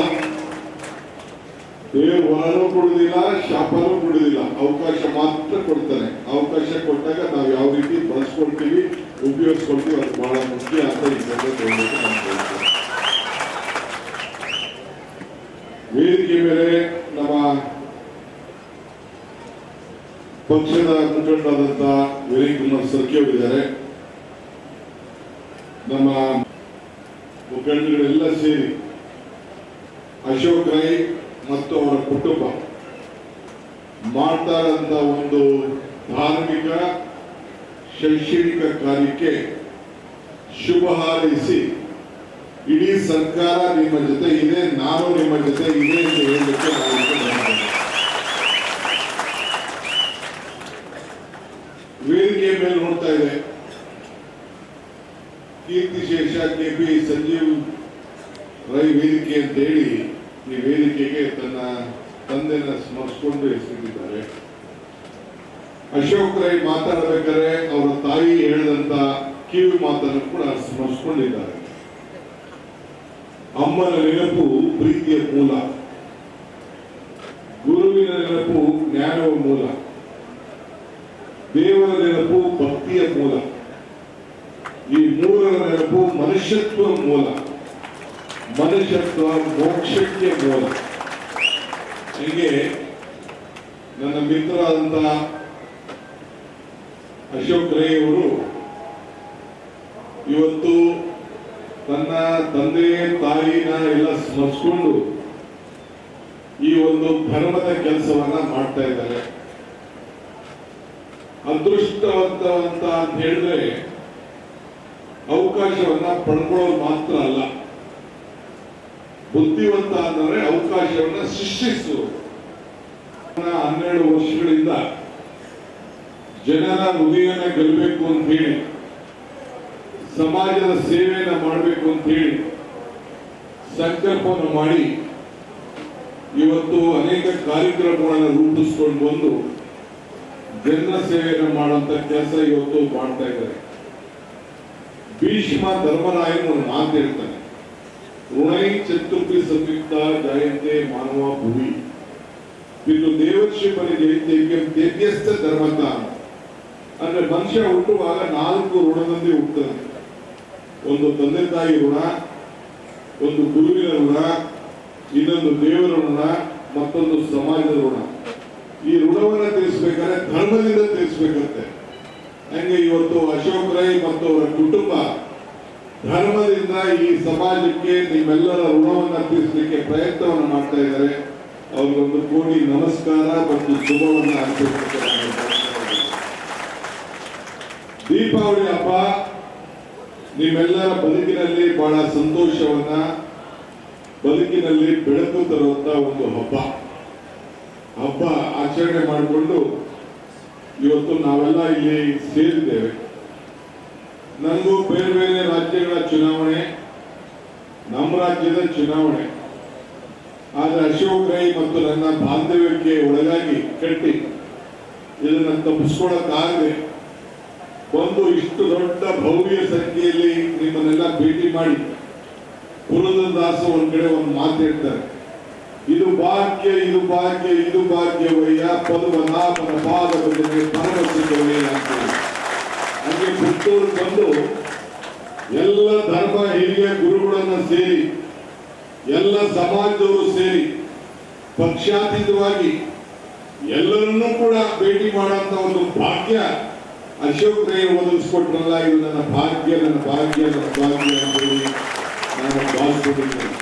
ದೇವರು ವರನೂ ಕೊಡುವುದಿಲ್ಲ, ಶಾಪನೂ ಕೊಡುವುದಿಲ್ಲ, ಅವಕಾಶ ಮಾತ್ರ ಕೊಡ್ತಾನೆ. ಅವಕಾಶ ಕೊಟ್ಟಾಗ ನಾವು ಯಾವ ರೀತಿ ಬಳಸ್ಕೊಳ್ತೀವಿ, ಉಪಯೋಗಿಸ್ಕೊಳ್ತೀವಿ, ಅದು ಬಹಳ ಮುಖ್ಯ ಅಂತ ಈ ಸಂದರ್ಭದಲ್ಲಿ ನಾನು ಹೇಳ್ತೇನೆ. ವೇದಿಕೆ ಮೇಲೆ ನಮ್ಮ ಪಕ್ಷದ ಮುಖಂಡರಾದಂತ ವಿನಯ್ ಕುಮಾರ್ ಸರ್ಕಿ ಅವರಿದ್ದಾರೆ. ನಮ್ಮ ಮುಖಂಡಗಳೆಲ್ಲ ಸೇರಿ ಅಶೋಕ್ ರೈ ಮತ್ತು ಅವರ ಕುಟುಂಬ ಮಾಡ್ತಾ ಇರುವಂತ ಒಂದು ಧಾರ್ಮಿಕ ಶೈಕ್ಷಣಿಕ ಕಾರ್ಯಕ್ಕೆ ಶುಭ ಹಾರೈಸಿ ಇಡೀ ಸರ್ಕಾರ ನಿಮ್ಮ ಜೊತೆ ಇದೆ, ನಾನು ನಿಮ್ಮ ಜೊತೆ ಇದೆ ಎಂದು ಹೇಳಲಿಕ್ಕೆ ವೇದಿಕೆಯ ಮೇಲೆ ನೋಡ್ತಾ ಇದೆ ಕೀರ್ತಿಶೇಷ ಕೆಪಿ ಸಂಜೀವ್ ರೈ ವೇದಿಕೆ ಅಂತ ಹೇಳಿ ಈ ವೇದಿಕೆಗೆ ತನ್ನ ತಂದೆನ ಸ್ಮರಿಸಿಕೊಂಡು ಹೆಸರಿದ್ದಾರೆ. ಅಶೋಕ್ ರೈ ಮಾತಾಡಬೇಕಾದ್ರೆ ಅವರ ತಾಯಿ ಹೇಳಿದಂತ ಕಿವಿ ಮಾತನ್ನು ಕೂಡ ಸ್ಮರಿಸಿಕೊಂಡಿದ್ದಾರೆ. ಅಮ್ಮನ ನೆನಪು ಪ್ರೀತಿಯ ಮೂಲ, ಗುರುವಿನ ನೆನಪು ಜ್ಞಾನವ ಮೂಲ, ದೇವರ ನೆನಪು ಭಕ್ತಿಯ ಮೂಲ, ಈ ಮೂರರ ನೆನಪು ಮನುಷ್ಯತ್ವ ಮೂಲ, ಮನುಷ್ಯತ್ವ ಮೋಕ್ಷಕ್ಕೆ ಮೂಲ. ಹೀಗೆ ನನ್ನ ಮಿತ್ರರಾದಂತ ಅಶೋಕ್ ರೈ ಅವರು ಇವತ್ತು ತನ್ನ ತಂದೆ ತಾಯಿನ ಎಲ್ಲ ಸ್ಮರಿಸಿಕೊಂಡು ಈ ಒಂದು ಧರ್ಮದ ಕೆಲಸವನ್ನ ಮಾಡ್ತಾ ಇದ್ದಾರೆ. ಅದೃಷ್ಟವಂತ ಅಂತ ಹೇಳಿದ್ರೆ ಅವಕಾಶವನ್ನ ಪಡ್ಕೊಳ್ಳೋದು ಮಾತ್ರ ಅಲ್ಲ, ಬುದ್ಧಿವಂತ ಅಂದರೆ ಅವಕಾಶವನ್ನ ಸೃಷ್ಟಿಸುವುದು. 12 ವರ್ಷಗಳಿಂದ ಜನರ ಹೃದಯನ ಗೆಲ್ಲಬೇಕು ಅಂತ ಹೇಳಿ, ಸಮಾಜದ ಸೇವೆಯನ್ನ ಮಾಡಬೇಕು ಅಂತ ಹೇಳಿ ಸಂಕಲ್ಪವನ್ನು ಮಾಡಿ ಇವತ್ತು ಅನೇಕ ಕಾರ್ಯಕ್ರಮಗಳನ್ನು ರೂಪಿಸಿಕೊಂಡು ಬಂದು ಜನರ ಸೇವೆಯನ್ನು ಮಾಡುವಂತ ಕೆಲಸ ಇವತ್ತು ಮಾಡ್ತಾ ಇದ್ದಾರೆ. ಭೀಷ್ಮ ಧರ್ಮರಾಯನ ಒಂದು ಮಾತು ಹೇಳ್ತಾನೆ, ಋಣೈ ಚತುರ್ಥಿ ಸಂಯುಕ್ತ ಜಾಯಂತೆ ಮಾನವ ಭೂಮಿ ಇದು ದೇವರ್ಷಿ ಬಲಿ ಜಯಂತ್ಯಸ್ಥ ಧರ್ಮತ. ಅಂದ್ರೆ ಮನುಷ್ಯ ಹುಟ್ಟುವಾಗ 4 ಋಣದಲ್ಲಿ ಹುಟ್ಟುತ್ತದೆ. ಒಂದು ತಂದೆ ತಾಯಿ ಋಣ, ಒಂದು ಗುರುವಿನ ಋಣ, ಇನ್ನೊಂದು ದೇವರ ಋಣ, ಮತ್ತೊಂದು ಸಮಾಜದ ಋಣ. ಈ ಋಣವನ್ನ ತೀರಿಸಬೇಕಾದ್ರೆ ಧರ್ಮದಿಂದ ತೀರಿಸಬೇಕಂತೆ. ಹಂಗೆ ಇವತ್ತು ಅಶೋಕ್ ರೈ ಮತ್ತು ಅವರ ಕುಟುಂಬ ಧರ್ಮದಿಂದ ಈ ಸಮಾಜಕ್ಕೆ ನಿಮ್ಮೆಲ್ಲರ ಋಣವನ್ನ ತೀರಿಸಲಿಕ್ಕೆ ಪ್ರಯತ್ನವನ್ನು ಮಾಡ್ತಾ ಇದ್ದಾರೆ. ಅವ್ರಿಗೊಂದು ಕೋಟಿ ನಮಸ್ಕಾರ ಮತ್ತು ಶುಭವನ್ನ ಅರ್ಪಿಸುತ್ತಾರೆ. ದೀಪಾವಳಿ ಹಬ್ಬ ನಿಮ್ಮೆಲ್ಲರ ಬದುಕಿನಲ್ಲಿ ಬಹಳ ಸಂತೋಷವನ್ನ, ಬದುಕಿನಲ್ಲಿ ಬೆಳಕು ತರುವಂತ ಒಂದು ಹಬ್ಬ ಆಚರಣೆ ಮಾಡಿಕೊಂಡು ಇವತ್ತು ನಾವೆಲ್ಲ ಇಲ್ಲಿ ಸೇರಿದ್ದೇವೆ. ನನಗೂ ಬೇರೆ ಬೇರೆ ರಾಜ್ಯಗಳ ಚುನಾವಣೆ, ನಮ್ಮ ರಾಜ್ಯದ ಚುನಾವಣೆ, ಆದ್ರೆ ಅಶೋಕ್ ರೈ ಮತ್ತು ನನ್ನ ಬಾಂಧವ್ಯಕ್ಕೆ ಒಳಗಾಗಿ ಕಟ್ಟಿ ಇದನ್ನ ತಪ್ಪಿಸ್ಕೊಳ್ಳಕ್ಕಾಗದೆ ಒಂದು ಇಷ್ಟು ದೊಡ್ಡ ಭವ್ಯ ಸಂಖ್ಯೆಯಲ್ಲಿ ನಿಮ್ಮನ್ನೆಲ್ಲ ಭೇಟಿ ಮಾಡಿ ಪುರಂದರದಾಸ ಒಂದ್ ಕಡೆ ಒಂದು ಮಾತು ಹೇಳ್ತಾರೆ, ಇದು ಭಾಗ್ಯ, ಇದು ಭಾಗ್ಯ, ಇದು ಭಾಗ್ಯವಯ್ಯ, ಪದವನಾಭನ ಪಾದ ಭಜನೆ ಪರಮಸಿದ್ದವಯ್ಯ ಅಂತೇಳಿ. ಹಾಗೆ ಪುತ್ತೂರು ಬಂದು ಎಲ್ಲ ಧರ್ಮ ಹಿರಿಯ ಗುರುಗಳನ್ನ ಸೇರಿ, ಎಲ್ಲ ಸಮಾಜದವರು ಸೇರಿ ಪಕ್ಷಾತೀತವಾಗಿ ಎಲ್ಲರನ್ನೂ ಕೂಡ ಭೇಟಿ ಮಾಡುವಂತ ಒಂದು ಭಾಗ್ಯ ಅಶೋಕ್ ರೈ ಒದಗಿಸ್ಕೊಟ್ರಲ್ಲ. ಇದು ನನ್ನ ಭಾಗ್ಯ, ನನ್ನ ಭಾಗ್ಯ, ನನ್ನ ಭಾಗ್ಯ ಅಂತೇಳಿ ನಾನು ಭಾವಿಸ್ಕೊಂಡಿದ್ದೇನೆ.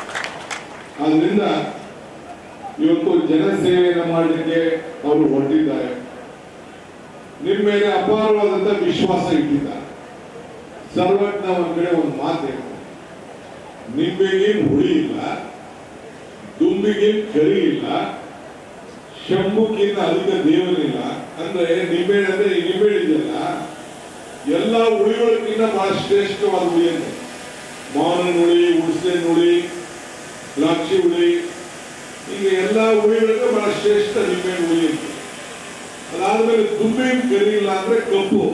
ಆದ್ರಿಂದ ಇವತ್ತು ಜನಸೇವೆಯನ್ನು ಮಾಡಲಿಕ್ಕೆ ಅವರು ಹೊರಟಿದ್ದಾರೆ. ನಿಮ್ಮ ಮೇಲೆ ಅಪಾರವಾದಂತ ವಿಶ್ವಾಸ ಇಟ್ಟಿದ್ದಾರೆ. ಸರ್ವಜ್ಞ ಒಂದ್ ಕಡೆ ಒಂದು ಮಾತು ಹೇಳ್ತಾರೆ, ನಿಂಬೆಗೇನು ಹುಳಿ ಇಲ್ಲ, ದುಂಬಿಗೇನು ಕರಿ ಇಲ್ಲ, ಶಂಭುಕ್ಕಿಂತ ಅಧಿಕ ದೇವರಿಲ್ಲ. ಅಂದ್ರೆ ನಿಂಬೆ ಅಂದ್ರೆ ಈ ನಿಂಬೆ ಇದೆಯಲ್ಲ, ಎಲ್ಲ ಹುಳಿಗಳಿಗಿಂತ ಬಹಳ ಶ್ರೇಷ್ಠವಾದ ಹುಳಿ ಅಂದ್ರೆ ಮಾವಿನ ಹುಳಿ, ಹುಣಸೆ ಹುಳಿ, ದ್ರಾಕ್ಷಿ ಹುಳಿ, ಹೀಗೆ ಎಲ್ಲ ಹುಳಿಗಳಿಂದ ಬಹಳ ಶ್ರೇಷ್ಠ ನಿಂಬೆ ಹುಳಿ ಅಂತ. ಅದಾದ್ಮೇಲೆ ದುಂಬೆ ಕರಿ ಇಲ್ಲ ಅಂದ್ರೆ ಕಪ್ಪು,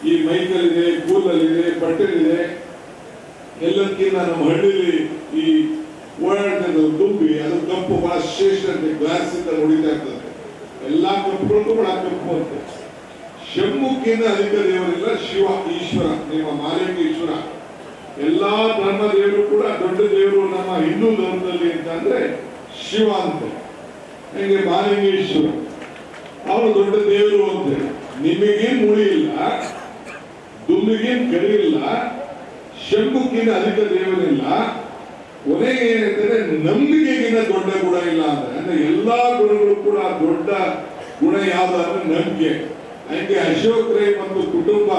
ಈ ಮೈಕಲ್ಲಿದೆ, ಕೂದಲಲ್ಲಿದೆ, ಬಟ್ಟೆಲಿದೆ, ಎಲ್ಲಕ್ಕಿಂತ ನಮ್ಮ ಹಳ್ಳಿಲಿ ಈ ಓಡಾಡ್ತಿದ್ರು ತುಂಬಿ ಅದು ಕಪ್ಪು ಬಹಳ ಶ್ರೇಷ್ಠ ಅಂತೆ, ಗ್ಲಾಸ್ ಇಂದ ಹೊಡಿತಾ ಇರ್ತದೆ. ಎಲ್ಲಾ ಕಪ್ಪುಗಳಿಗೂ ಬಹಳ ಕಪ್ಪು ಅಂತೆ. ಷಣ್ಮುಖಿಯಿಂದ ಅಧಿಕ ದೇವರಿಲ್ಲ, ಶಿವ ಈಶ್ವರ, ನಿಮ್ಮ ಮಾಲಿಕ ಈಶ್ವರ. ಎಲ್ಲಾ ಧರ್ಮ ದೇವರು ಕೂಡ ದೊಡ್ಡ ದೇವರು ನಮ್ಮ ಹಿಂದೂ ಧರ್ಮದಲ್ಲಿ ಅಂತಂದ್ರೆ ಶಿವ ಅಂತ. ಹಂಗೆ ಮಾಲಿಂಗೇಶ್ವರ ಅವನು ದೊಡ್ಡ ದೇವರು ಅಂತ. ನಿಮಗೇನ್ ಮುಳಿ ಇಲ್ಲ, ದುಮ್ಮಿಗೇನ್ ಕರಿ ಇಲ್ಲ, ಷಣ್ಮುಖಿಯಿಂದ ಅಧಿಕ ದೇವರಿಲ್ಲ. ಕೊನೆಗೆ ಏನಂತಂದ್ರೆ ನಂಬಿಕೆಗಿಂತ ದೊಡ್ಡ ಗುಣ ಇಲ್ಲ ಅಂದ್ರೆ ಎಲ್ಲಾ ಗುಣಗಳು ಕೂಡ ದೊಡ್ಡ ಗುಣ ಯಾವ್ದಾದ್ರೆ ನಂಬಿಕೆ. ಹಂಗೆ ಅಶೋಕ್ ರೈ ಮತ್ತು ಕುಟುಂಬ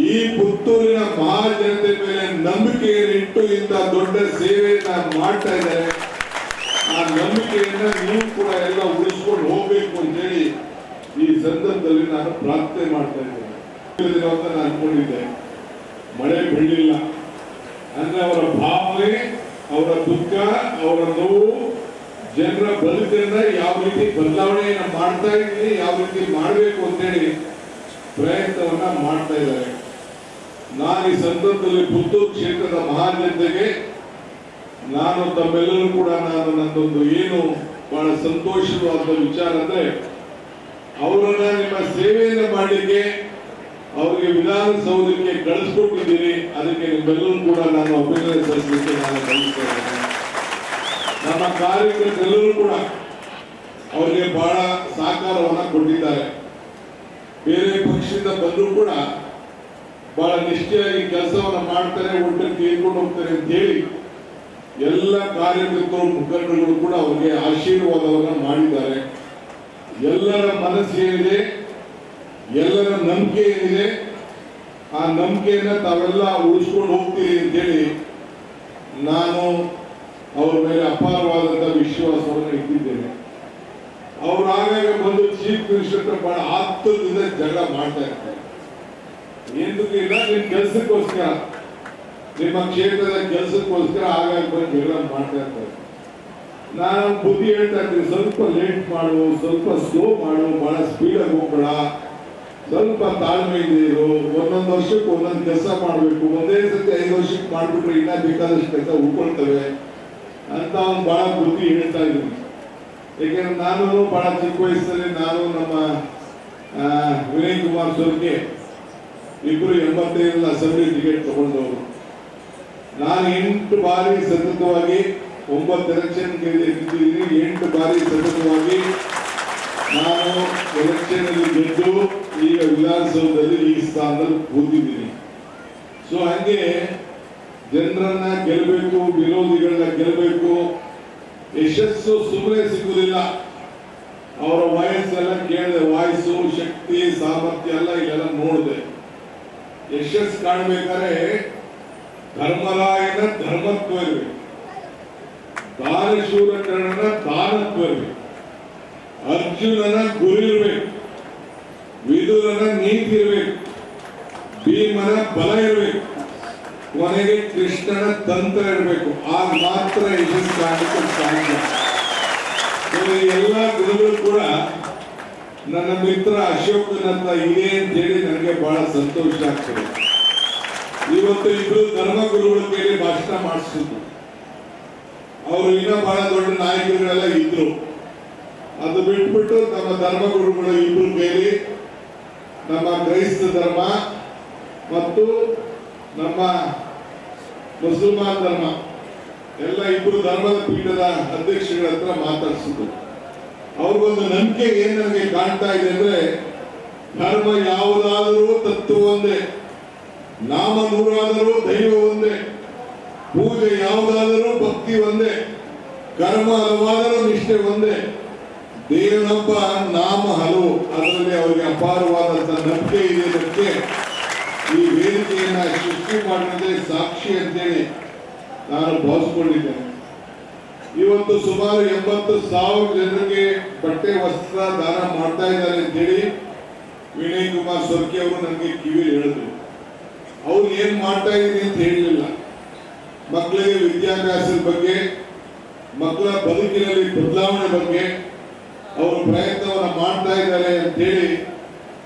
ಈ ಪುತ್ತೂರಿನ ಮಹಾಜನತೆ ಮೇಲೆ ನಂಬಿಕೆಯನ್ನು ಇಟ್ಟು ಇಂಥ ದೊಡ್ಡ ಸೇವೆಯನ್ನ ಮಾಡ್ತಾ ಇದ್ದಾರೆ. ಆ ನಂಬಿಕೆಯನ್ನ ನೀವು ಕೂಡ ಎಲ್ಲ ಉಳಿಸ್ಕೊಂಡು ಹೋಗ್ಬೇಕು ಅಂತ ಹೇಳಿ ಈ ಸಂದರ್ಭದಲ್ಲಿ ನಾನು ಪ್ರಾರ್ಥನೆ ಮಾಡ್ತಾ ಇದ್ದೇನೆ ಅಂತ ನಾನು ಅನ್ಕೊಂಡಿದ್ದೆ. ಮಳೆ ಬೀಳಲಿಲ್ಲ ಅಂದ್ರೆ ಅವರ ಭಾವನೆ, ಅವರ ದುಃಖ, ಅವರ ನೋವು, ಜನರ ಬದುಕನ್ನ ಯಾವ ರೀತಿ ಬದಲಾವಣೆಯನ್ನ ಮಾಡ್ತಾ ಇದ್ದೀನಿ, ಯಾವ ರೀತಿ ಮಾಡಬೇಕು ಅಂತೇಳಿ ಪ್ರಯತ್ನವನ್ನ ಮಾಡ್ತಾ ಇದ್ದಾರೆ. ನಾನು ಈ ಸಂದರ್ಭದಲ್ಲಿ ಪುತ್ತೂರು ಕ್ಷೇತ್ರದ ಮಹಾಜನತೆಗೆ ನಾನು ತಮ್ಮೆಲ್ಲರೂ ಕೂಡ ನನ್ನೊಂದು ಏನು ಬಹಳ ಸಂತೋಷವಾದ ವಿಚಾರ ಅಂದ್ರೆ ಅವರನ್ನ ನಿಮ್ಮ ಸೇವೆಯನ್ನು ಮಾಡಲಿಕ್ಕೆ ಅವರಿಗೆ ವಿಧಾನಸೌಧಕ್ಕೆ ಕಳಿಸ್ಕೊಟ್ಟಿದ್ದೀರಿ. ಅದಕ್ಕೆ ನಿಮ್ಮೆಲ್ಲರೂ ಕೂಡ ನಾನು ಅಭಿನಂದನೆ ಸಲ್ಲಿಸಲಿಕ್ಕೆ ನಾನು ಬಯಸ್ತಾ ಇದ್ದೇನೆ. ನಮ್ಮ ಕಾರ್ಯಕರ್ತರೆಲ್ಲರೂ ಕೂಡ ಅವರಿಗೆ ಬಹಳ ಸಹಕಾರವನ್ನ ಕೊಟ್ಟಿದ್ದಾರೆ. ಬೇರೆ ಪಕ್ಷದಿಂದ ಬಂದರೂ ಕೂಡ ಬಹಳ ನಿಷ್ಠೆಯಾಗಿ ಕೆಲಸವನ್ನ ಮಾಡ್ತಾರೆ, ಒಟ್ಟಿಗೆ ತೀರ್ಕೊಂಡು ಹೋಗ್ತಾರೆ ಅಂತ ಹೇಳಿ ಎಲ್ಲ ಕಾರ್ಯಕರ್ತರು ಮುಖಂಡರುಗಳು ಕೂಡ ಅವರಿಗೆ ಆಶೀರ್ವಾದವನ್ನ ಮಾಡಿದ್ದಾರೆ. ಎಲ್ಲರ ಮನಸ್ಸು ಏನಿದೆ, ಎಲ್ಲರ ನಂಬಿಕೆ ಏನಿದೆ, ಆ ನಂಬಿಕೆಯನ್ನ ತಾವೆಲ್ಲ ಉಳಿಸ್ಕೊಂಡು ಹೋಗ್ತೀರಿ ಅಂತೇಳಿ ನಾನು ಅವ್ರ ಮೇಲೆ ಅಪಾರವಾದಂತಹ ವಿಶ್ವಾಸವನ್ನು ಇಟ್ಟಿದ್ದೇನೆ. ಅವ್ರು ಆಗಾಗ ಬಂದು ಚೀಫ್ ಮಿನಿಸ್ಟರ್ ಬಹಳ ಆತ್ಮದಿಂದ ಜಗಳ ಮಾಡ್ತಾ ಇರ್ತಾರೆ. ఎందుకు ಇಲ್ಲ, ನಿಮ್ಮ ಕೆಲಸಕ್ಕೋಸ್ಕರ, ನಿಮ್ಮ ಕ್ಷೇತ್ರದ ಕೆಲಸಕ್ಕೋಸ್ಕರ ಆಗಾಗ ಬಂದು ಜಗಳ ಮಾಡ್ತಾ ಇರ್ತಾರೆ. ನಾನು ಬುದ್ಧಿ ಹೇಳ್ತಾ ಇರ್ತೀನಿ, ಸ್ವಲ್ಪ ಲೇಟ್ ಮಾಡು, ಸ್ವಲ್ಪ ಸ್ಲೋ ಮಾಡು, ಬಹಳ ಸ್ಪೀಡಾಗಿ ಹೋಗ್ಬೇಡ, ಸ್ವಲ್ಪ ತಾಳ್ಮೆಯಿಂದ ಇರು, ಒಂದೊಂದು ವರ್ಷಕ್ಕೆ ಒಂದೊಂದು ಕೆಲಸ ಮಾಡಬೇಕು, ಒಂದೇ ಸತಿ 5 ವರ್ಷಕ್ಕೆ ಮಾಡ್ಬಿಟ್ರೆ ಇನ್ನ ಬೇಕಾದಷ್ಟು ಕೆಲಸ ಉಳ್ಕೊಳ್ತವೆ ಅಂತ ಅವ್ನು ಬಹಳ ಬುದ್ಧಿ ಹೇಳ್ತಾ ಇದ್ದೀನಿ. ಯಾಕೆಂದ್ರೆ ನಾನು ಬಹಳ ಚಿಕ್ಕ ವಯಸ್ಸಲ್ಲಿ ನಾನು ನಮ್ಮ ವಿನಯ್ ಕುಮಾರ್ ಸೊರ್ಕೆ ಇಬ್ರು 85 ಅಸೆಂಬ್ಲಿ ಟಿಕೆಟ್ ತಗೊಂಡವರು. ನಾನು 8 ಬಾರಿ ಸತತವಾಗಿ 9 ಎಲೆಕ್ಷನ್ ಗೆದ್ದಿದ್ದೀನಿ. 8 ಬಾರಿ ಸತತವಾಗಿ ನಾನು ಎಲೆಕ್ಷನ್ ಅಲ್ಲಿ ಗೆದ್ದು ಈಗ ವಿಧಾನಸೌಧದಲ್ಲಿ ಈ ಸ್ಥಾನದಲ್ಲಿ ಕೂತಿದ್ದೀನಿ. ಸೊ ಹಂಗೆ ಜನರನ್ನ ಗೆಲ್ಲಬೇಕು, ವಿರೋಧಿಗಳನ್ನ ಗೆಲ್ಲಬೇಕು. ಯಶಸ್ಸು ಸುಮ್ಮನೆ ಸಿಗುವುದಿಲ್ಲ. ಅವರ ವಯಸ್ಸೆಲ್ಲ ಕೇಳಿದೆ, ವಾಯ್ಸು, ಶಕ್ತಿ, ಸಾಮರ್ಥ್ಯ ಎಲ್ಲ ಇಲ್ಲೆಲ್ಲ ನೋಡಿದೆ. ಯಶಸ್ಸು ಕಾಣಬೇಕಾದ್ರೆ ಧರ್ಮರಾಯನ ಧರ್ಮತ್ವ ಇರಬೇಕು, ದಾನಶೂರಕರ್ಣನ ದಾನತ್ವ ಇರಬೇಕು, ಅರ್ಜುನನ ಗುರಿ ಇರಬೇಕು, ವಿದುರನ ನೀತಿ ಇರಬೇಕು, ಭೀಮನ ಬಲ ಇರಬೇಕು, ಕೊನೆಗೆ ಕೃಷ್ಣನ ತಂತ್ರ ಇರಬೇಕು. ಆಗ ಮಾತ್ರ ಯಶಸ್ಸು ಕಾಣಲಿಕ್ಕೆ ಸಾಧ್ಯ. ಎಲ್ಲ ಗುರುಗಳು ಕೂಡ ನನ್ನ ಮಿತ್ರ ಅಶೋಕನ ಹತ್ರ ಇದೆ ಅಂತ ಹೇಳಿ ನನಗೆ ಬಹಳ ಸಂತೋಷ ಆಗ್ತದೆ. ಇವತ್ತು ಇಬ್ರು ಧರ್ಮಗುರುಗಳ ಕೈಲಿ ಭಾಷಣ ಮಾಡಿಸಿದ್ರು. ಅವರು ಇನ್ನೂ ಬಹಳ ದೊಡ್ಡ ನಾಯಕರುಗಳೆಲ್ಲ ಇದ್ರು. ಅದು ಬಿಟ್ಬಿಟ್ಟು ನಮ್ಮ ಧರ್ಮಗುರುಗಳು ಇಬ್ರು ಕೈಲಿ ನಮ್ಮ ಕ್ರೈಸ್ತ ಧರ್ಮ ಮತ್ತು ನಮ್ಮ ಮುಸಲ್ಮಾನ್ ಧರ್ಮ ಎಲ್ಲ ಇಬ್ರು ಧರ್ಮದ ಪೀಠದ ಅಧ್ಯಕ್ಷಗಳ ಹತ್ರ ಮಾತಾಡಿಸಿದ್ರು. ಅವ್ರಿಗೊಂದು ನಂಬಿಕೆ ಏನ್ ನನಗೆ ಕಾಣ್ತಾ ಇದೆ ಅಂದ್ರೆ, ಧರ್ಮ ಯಾವುದಾದರೂ ತತ್ವ ಒಂದೇ, ನಾಮ ನೂರಾದರೂ ದೈವ ಒಂದೇ, ಪೂಜೆ ಯಾವುದಾದರೂ ಭಕ್ತಿ ಒಂದೇ, ಕರ್ಮ ಹಲವಾದರೂ ನಿಷ್ಠೆ ಒಂದೇ, ದೇವನೊಬ್ಬ ನಾಮ ಹಲವು. ಅದರಲ್ಲಿ ಅವರಿಗೆ ಅಪಾರವಾದಂತಹ ನಂಬಿಕೆ ಇದೆ. ಅದಕ್ಕೆ ಈ ವೇದಿಕೆಯನ್ನ ಸೃಷ್ಟಿ ಮಾಡಿದ್ರೆ ಸಾಕ್ಷಿ ಅಂತೇಳಿ ನಾನು ಭಾವಿಸ್ಕೊಂಡಿದ್ದೇನೆ. ಇವತ್ತು ಸುಮಾರು 80,000 ಜನರಿಗೆ ಬಟ್ಟೆ ವಸ್ತ್ರ ದಾನ ಮಾಡ್ತಾ ಇದ್ದಾರೆ ಅಂತೇಳಿ ವಿನಯ್ ಕುಮಾರ್ ಸೊರ್ಕೆ ಅವರು ನನಗೆ ಕಿವಿ ಹೇಳಿದ್ರು. ಅವ್ರು ಏನ್ ಮಾಡ್ತಾ ಇದ್ದೀನಿ ಅಂತ ಹೇಳಲಿಲ್ಲ. ಮಕ್ಕಳಿಗೆ ವಿದ್ಯಾಭ್ಯಾಸದ ಬಗ್ಗೆ, ಮಕ್ಕಳ ಬದುಕಿನಲ್ಲಿ ಬದಲಾವಣೆ ಬಗ್ಗೆ ಅವರು ಪ್ರಯತ್ನವನ್ನ ಮಾಡ್ತಾ ಇದ್ದಾರೆ ಅಂತೇಳಿ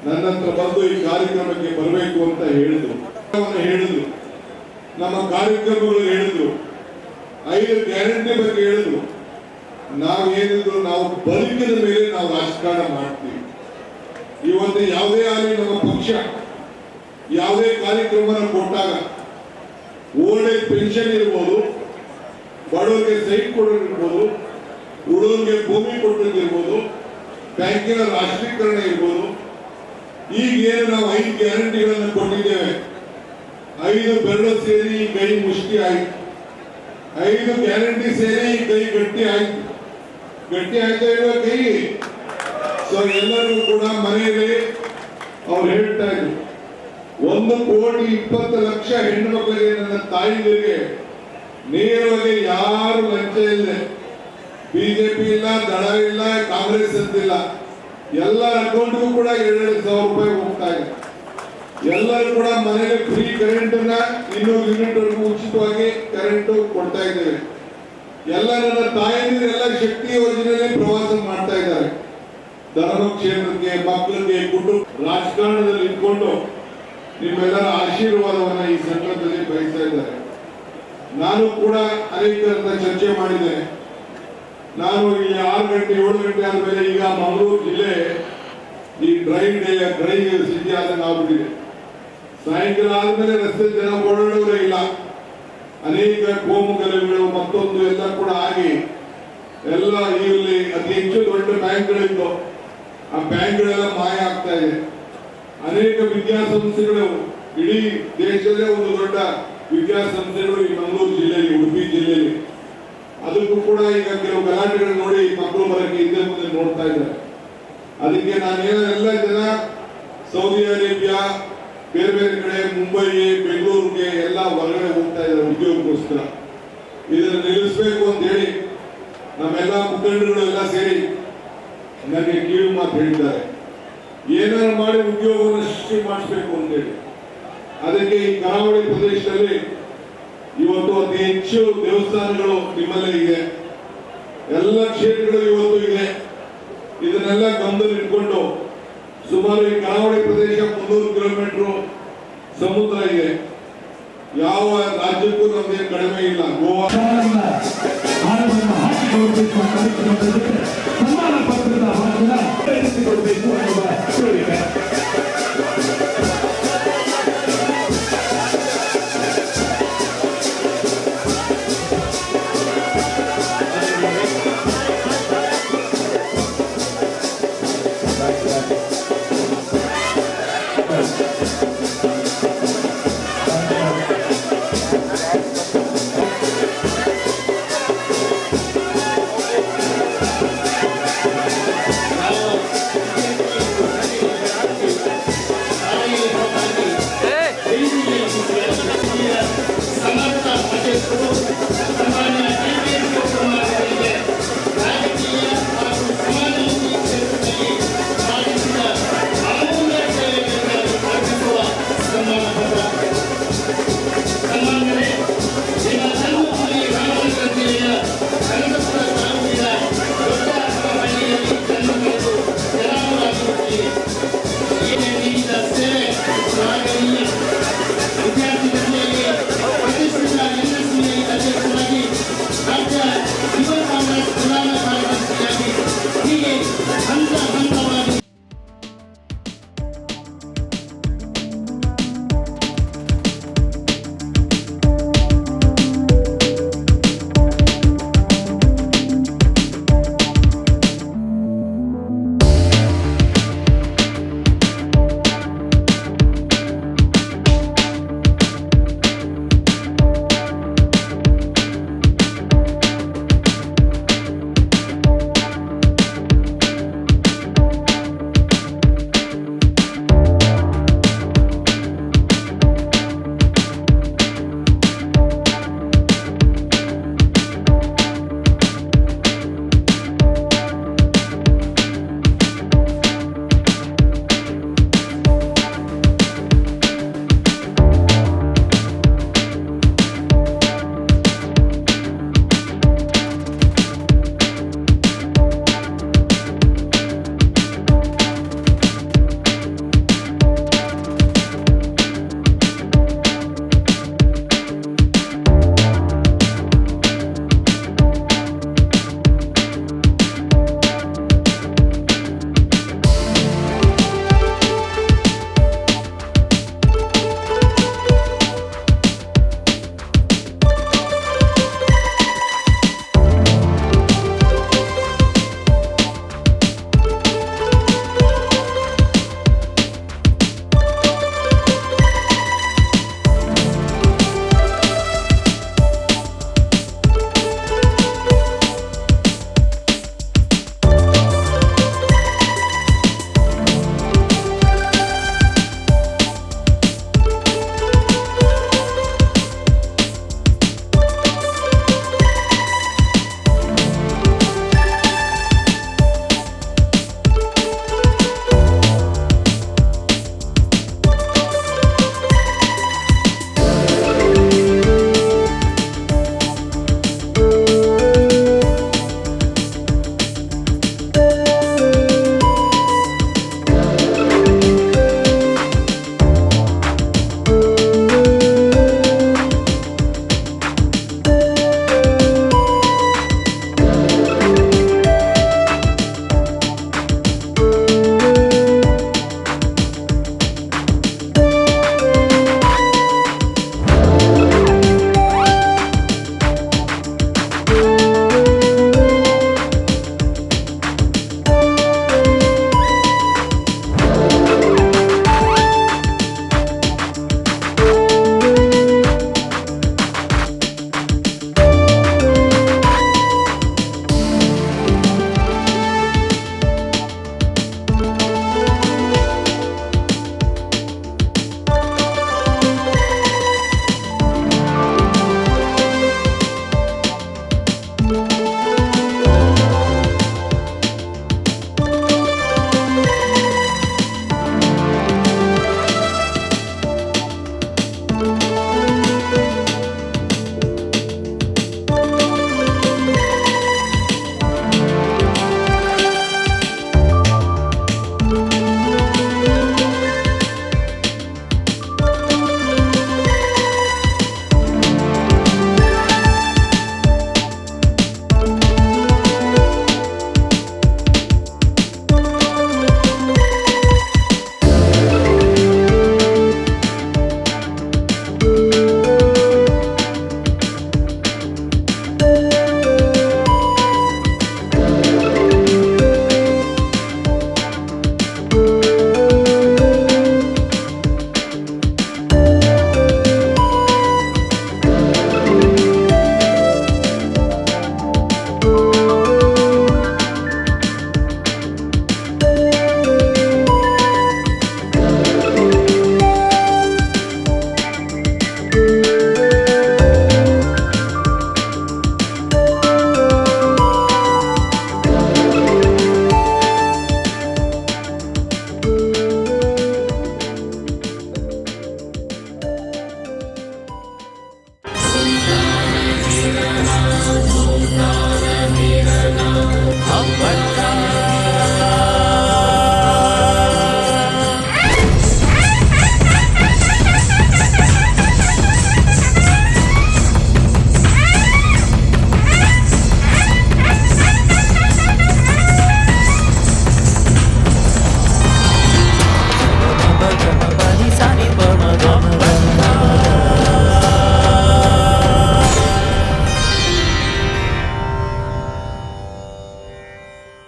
ನನ್ನ ಹತ್ರ ಬಂದು ಈ ಕಾರ್ಯಕ್ರಮಕ್ಕೆ ಬರಬೇಕು ಅಂತ ಹೇಳಿದ್ರು. ನಮ್ಮ ಕಾರ್ಯಕ್ರಮಗಳು ಹೇಳಿದ್ರು. 5 ಗ್ಯಾರಂಟಿ ಬಗ್ಗೆ ಹೇಳಿದ್ರು. ನಾವೇನಿದ್ರು ನಾವು ಬದುಕಿದ ಮೇಲೆ ನಾವು ರಾಜಕಾರಣ ಮಾಡ್ತೀವಿ. ಇವತ್ತು ಯಾವುದೇ ಆಗಲಿ ನಮ್ಮ ಪಕ್ಷ ಯಾವುದೇ ಕಾರ್ಯಕ್ರಮನ ಕೊಟ್ಟಾಗ ಓಲ್ಡ್ ಏಜ್ ಪೆನ್ಷನ್ ಇರ್ಬೋದು, ಬಡವರಿಗೆ ಸೈಟ್ ಕೊಡೋದಿರ್ಬೋದು, ಹುಡುಗರಿಗೆ ಭೂಮಿ ಕೊಟ್ಟಿರ್ಬೋದು, ಬ್ಯಾಂಕಿನ ರಾಷ್ಟ್ರೀಕರಣ ಇರ್ಬೋದು. ಈಗ ಏನು ನಾವು 5 ಗ್ಯಾರಂಟಿಗಳನ್ನು ಕೊಟ್ಟಿದ್ದೇವೆ. 5 ಬೆರಳು ಸೇರಿ ಕೈ ಮುಷ್ಟಿ ಆಯ್ತು. 5 ಗ್ಯಾರಂಟಿ ಸೇರಿ ಕೈ ಗಟ್ಟಿ ಆಯ್ತು. ಗಟ್ಟಿ ಆಯ್ತಾ ಇರುವ ಕೈ. ಸೊ ಎಲ್ಲರಿಗೂ ಕೂಡ ಮನೆಯಲ್ಲಿ ಅವ್ರು ಹೇಳ್ತಾ ಇದ್ರು 1,20,00,000 ಹೆಣ್ಣು ಮಕ್ಕಳಿಗೆ, ನನ್ನ ತಾಯಿಗಳಿಗೆ ನೇರವಾಗಿ ಯಾರು ಲಂಚ ಇಲ್ಲ, ಬಿಜೆಪಿ ಇಲ್ಲ, ದಳ ಇಲ್ಲ, ಕಾಂಗ್ರೆಸ್ ಅಂತಿಲ್ಲ, ಎಲ್ಲರ ಅಕೌಂಟ್ಗೂ ಕೂಡ 2,000 ರೂಪಾಯಿ ಹೋಗ್ತಾ ಇದೆ. ಎಲ್ಲರೂ ಕೂಡ ಮನೆಯಲ್ಲಿ ಫ್ರೀ ಕರೆಂಟ್ ಅನ್ನ 200 ಯೂನಿಟ್ ವರೆಗೂ ಉಚಿತವಾಗಿ ಕರೆಂಟ್ ಕೊಡ್ತಾ ಇದ್ದೇವೆ. ಎಲ್ಲ ನನ್ನ ತಾಯಂದಿರೆಲ್ಲ ಶಕ್ತಿ ಯೋಜನೆಯಲ್ಲಿ ಪ್ರವಾಸ ಮಾಡ್ತಾ ಇದ್ದಾರೆ. ಧರ್ಮ ಕ್ಷೇತ್ರಕ್ಕೆ, ಮಕ್ಕಳಿಗೆ, ಕುಟುಂಬ ರಾಜಕಾರಣದಲ್ಲಿ ಇಟ್ಕೊಂಡು ನಿಮ್ಮೆಲ್ಲರ ಆಶೀರ್ವಾದವನ್ನ ಈ ಸಂದರ್ಭದಲ್ಲಿ ಬಯಸ್ತಾ ಇದ್ದಾರೆ. ನಾನು ಕೂಡ ಅನೇಕರ ಚರ್ಚೆ ಮಾಡಿದ್ದೇನೆ. ನಾನು ಇಲ್ಲಿ 6 ಗಂಟೆ 7 ಗಂಟೆ ಆದ್ಮೇಲೆ ಈಗ ಮಂಗಳೂರು ಜಿಲ್ಲೆ ಈ ಡ್ರೈ ಸಿಟಿ ಆದಂಗೆ ಆಗ್ಬಿಟ್ಟಿದೆ. ಸಾಯಂಕಾಲ ಆದ್ಮೇಲೆ ರಸ್ತೆ ಜನ ಓಡಾಡೋರೇ ಇಲ್ಲ. ಅನೇಕ ಕೋಮು ಗಲಭೆಗಳು ಮತ್ತೊಂದು ಎಲ್ಲ ಕೂಡ ಆಗಿ ಎಲ್ಲ ಇಲ್ಲಿ ಅತಿ ಹೆಚ್ಚು ದೊಡ್ಡ ಬ್ಯಾಂಕ್ಗಳಿದ್ದು ಆ ಬ್ಯಾಂಕ್ಗಳೆಲ್ಲ ಮಾಯ ಆಗ್ತಾ ಇದೆ. ಅನೇಕ ವಿದ್ಯಾಸಂಸ್ಥೆಗಳು ಇಡೀ ದೇಶದಲ್ಲೇ ಒಂದು ದೊಡ್ಡ ವಿದ್ಯಾಸಂಸ್ಥೆಗಳು ಈ ಮಂಗಳೂರು ಜಿಲ್ಲೆಯಲ್ಲಿ, ಉಡುಪಿ ಜಿಲ್ಲೆಯಲ್ಲಿ. ಅದಕ್ಕೂ ಕೂಡ ಈಗ ಕೆಲವು ಗಲಾಟೆಗಳು ನೋಡಿ ಮಕ್ಕಳು ಬರಕ್ಕೆ ಹಿಂದೆ ಮುಂದೆ ನೋಡ್ತಾ ಇದ್ದಾರೆ. ಅದಕ್ಕೆ ಎಲ್ಲ ಜನ ಸೌದಿ ಅರೇಬಿಯಾ, ಬೇರೆ ಬೇರೆ ಕಡೆ, ಮುಂಬೈಗೆ, ಬೆಂಗಳೂರಿಗೆ ಎಲ್ಲ ಹೊರಗಡೆ ಹೋಗ್ತಾ ಇದ್ದಾರೆ ಉದ್ಯೋಗಕ್ಕೋಸ್ಕರ. ಇದನ್ನು ನಿಲ್ಲಿಸಬೇಕು ಅಂತ ಹೇಳಿ ನಮ್ಮೆಲ್ಲ ಮುಖಂಡರು ಎಲ್ಲ ಸೇರಿ ನನಗೆ ಕಿವಿ ಮಾತು ಹೇಳಿದ್ದಾರೆ. ಏನಾರು ಮಾಡಿ ಉದ್ಯೋಗವನ್ನು ಸೃಷ್ಟಿ ಮಾಡಿಸ್ಬೇಕು ಅಂತೇಳಿ. ಅದಕ್ಕೆ ಈ ಕರಾವಳಿ ಪ್ರದೇಶದಲ್ಲಿ ಇವತ್ತು ಅತಿ ಹೆಚ್ಚು ದೇವಸ್ಥಾನಗಳು ನಿಮ್ಮಲ್ಲೇ ಇದೆ, ಎಲ್ಲ ಕ್ಷೇತ್ರಗಳು ಇವತ್ತು ಇದೆ. ಇದನ್ನೆಲ್ಲ ಗಮನದಲ್ಲಿ ಇಟ್ಕೊಂಡು ಸುಮಾರು ಈ ಕರಾವಳಿ ಪ್ರದೇಶ 300 ಕಿಲೋಮೀಟರ್ ಸಮುದ್ರ ಇದೆ. ಯಾವ ರಾಜ್ಯಕ್ಕೂ ನಮ್ದೇನು ಕಡಿಮೆ ಇಲ್ಲ. ಗೋವಾ ಸನ್ಮಾನ ಪತ್ರದ ನಡೆಸಿಕೊಡಬೇಕು ಅನ್ನುವ ಕೋರಿಕೆ. ಈ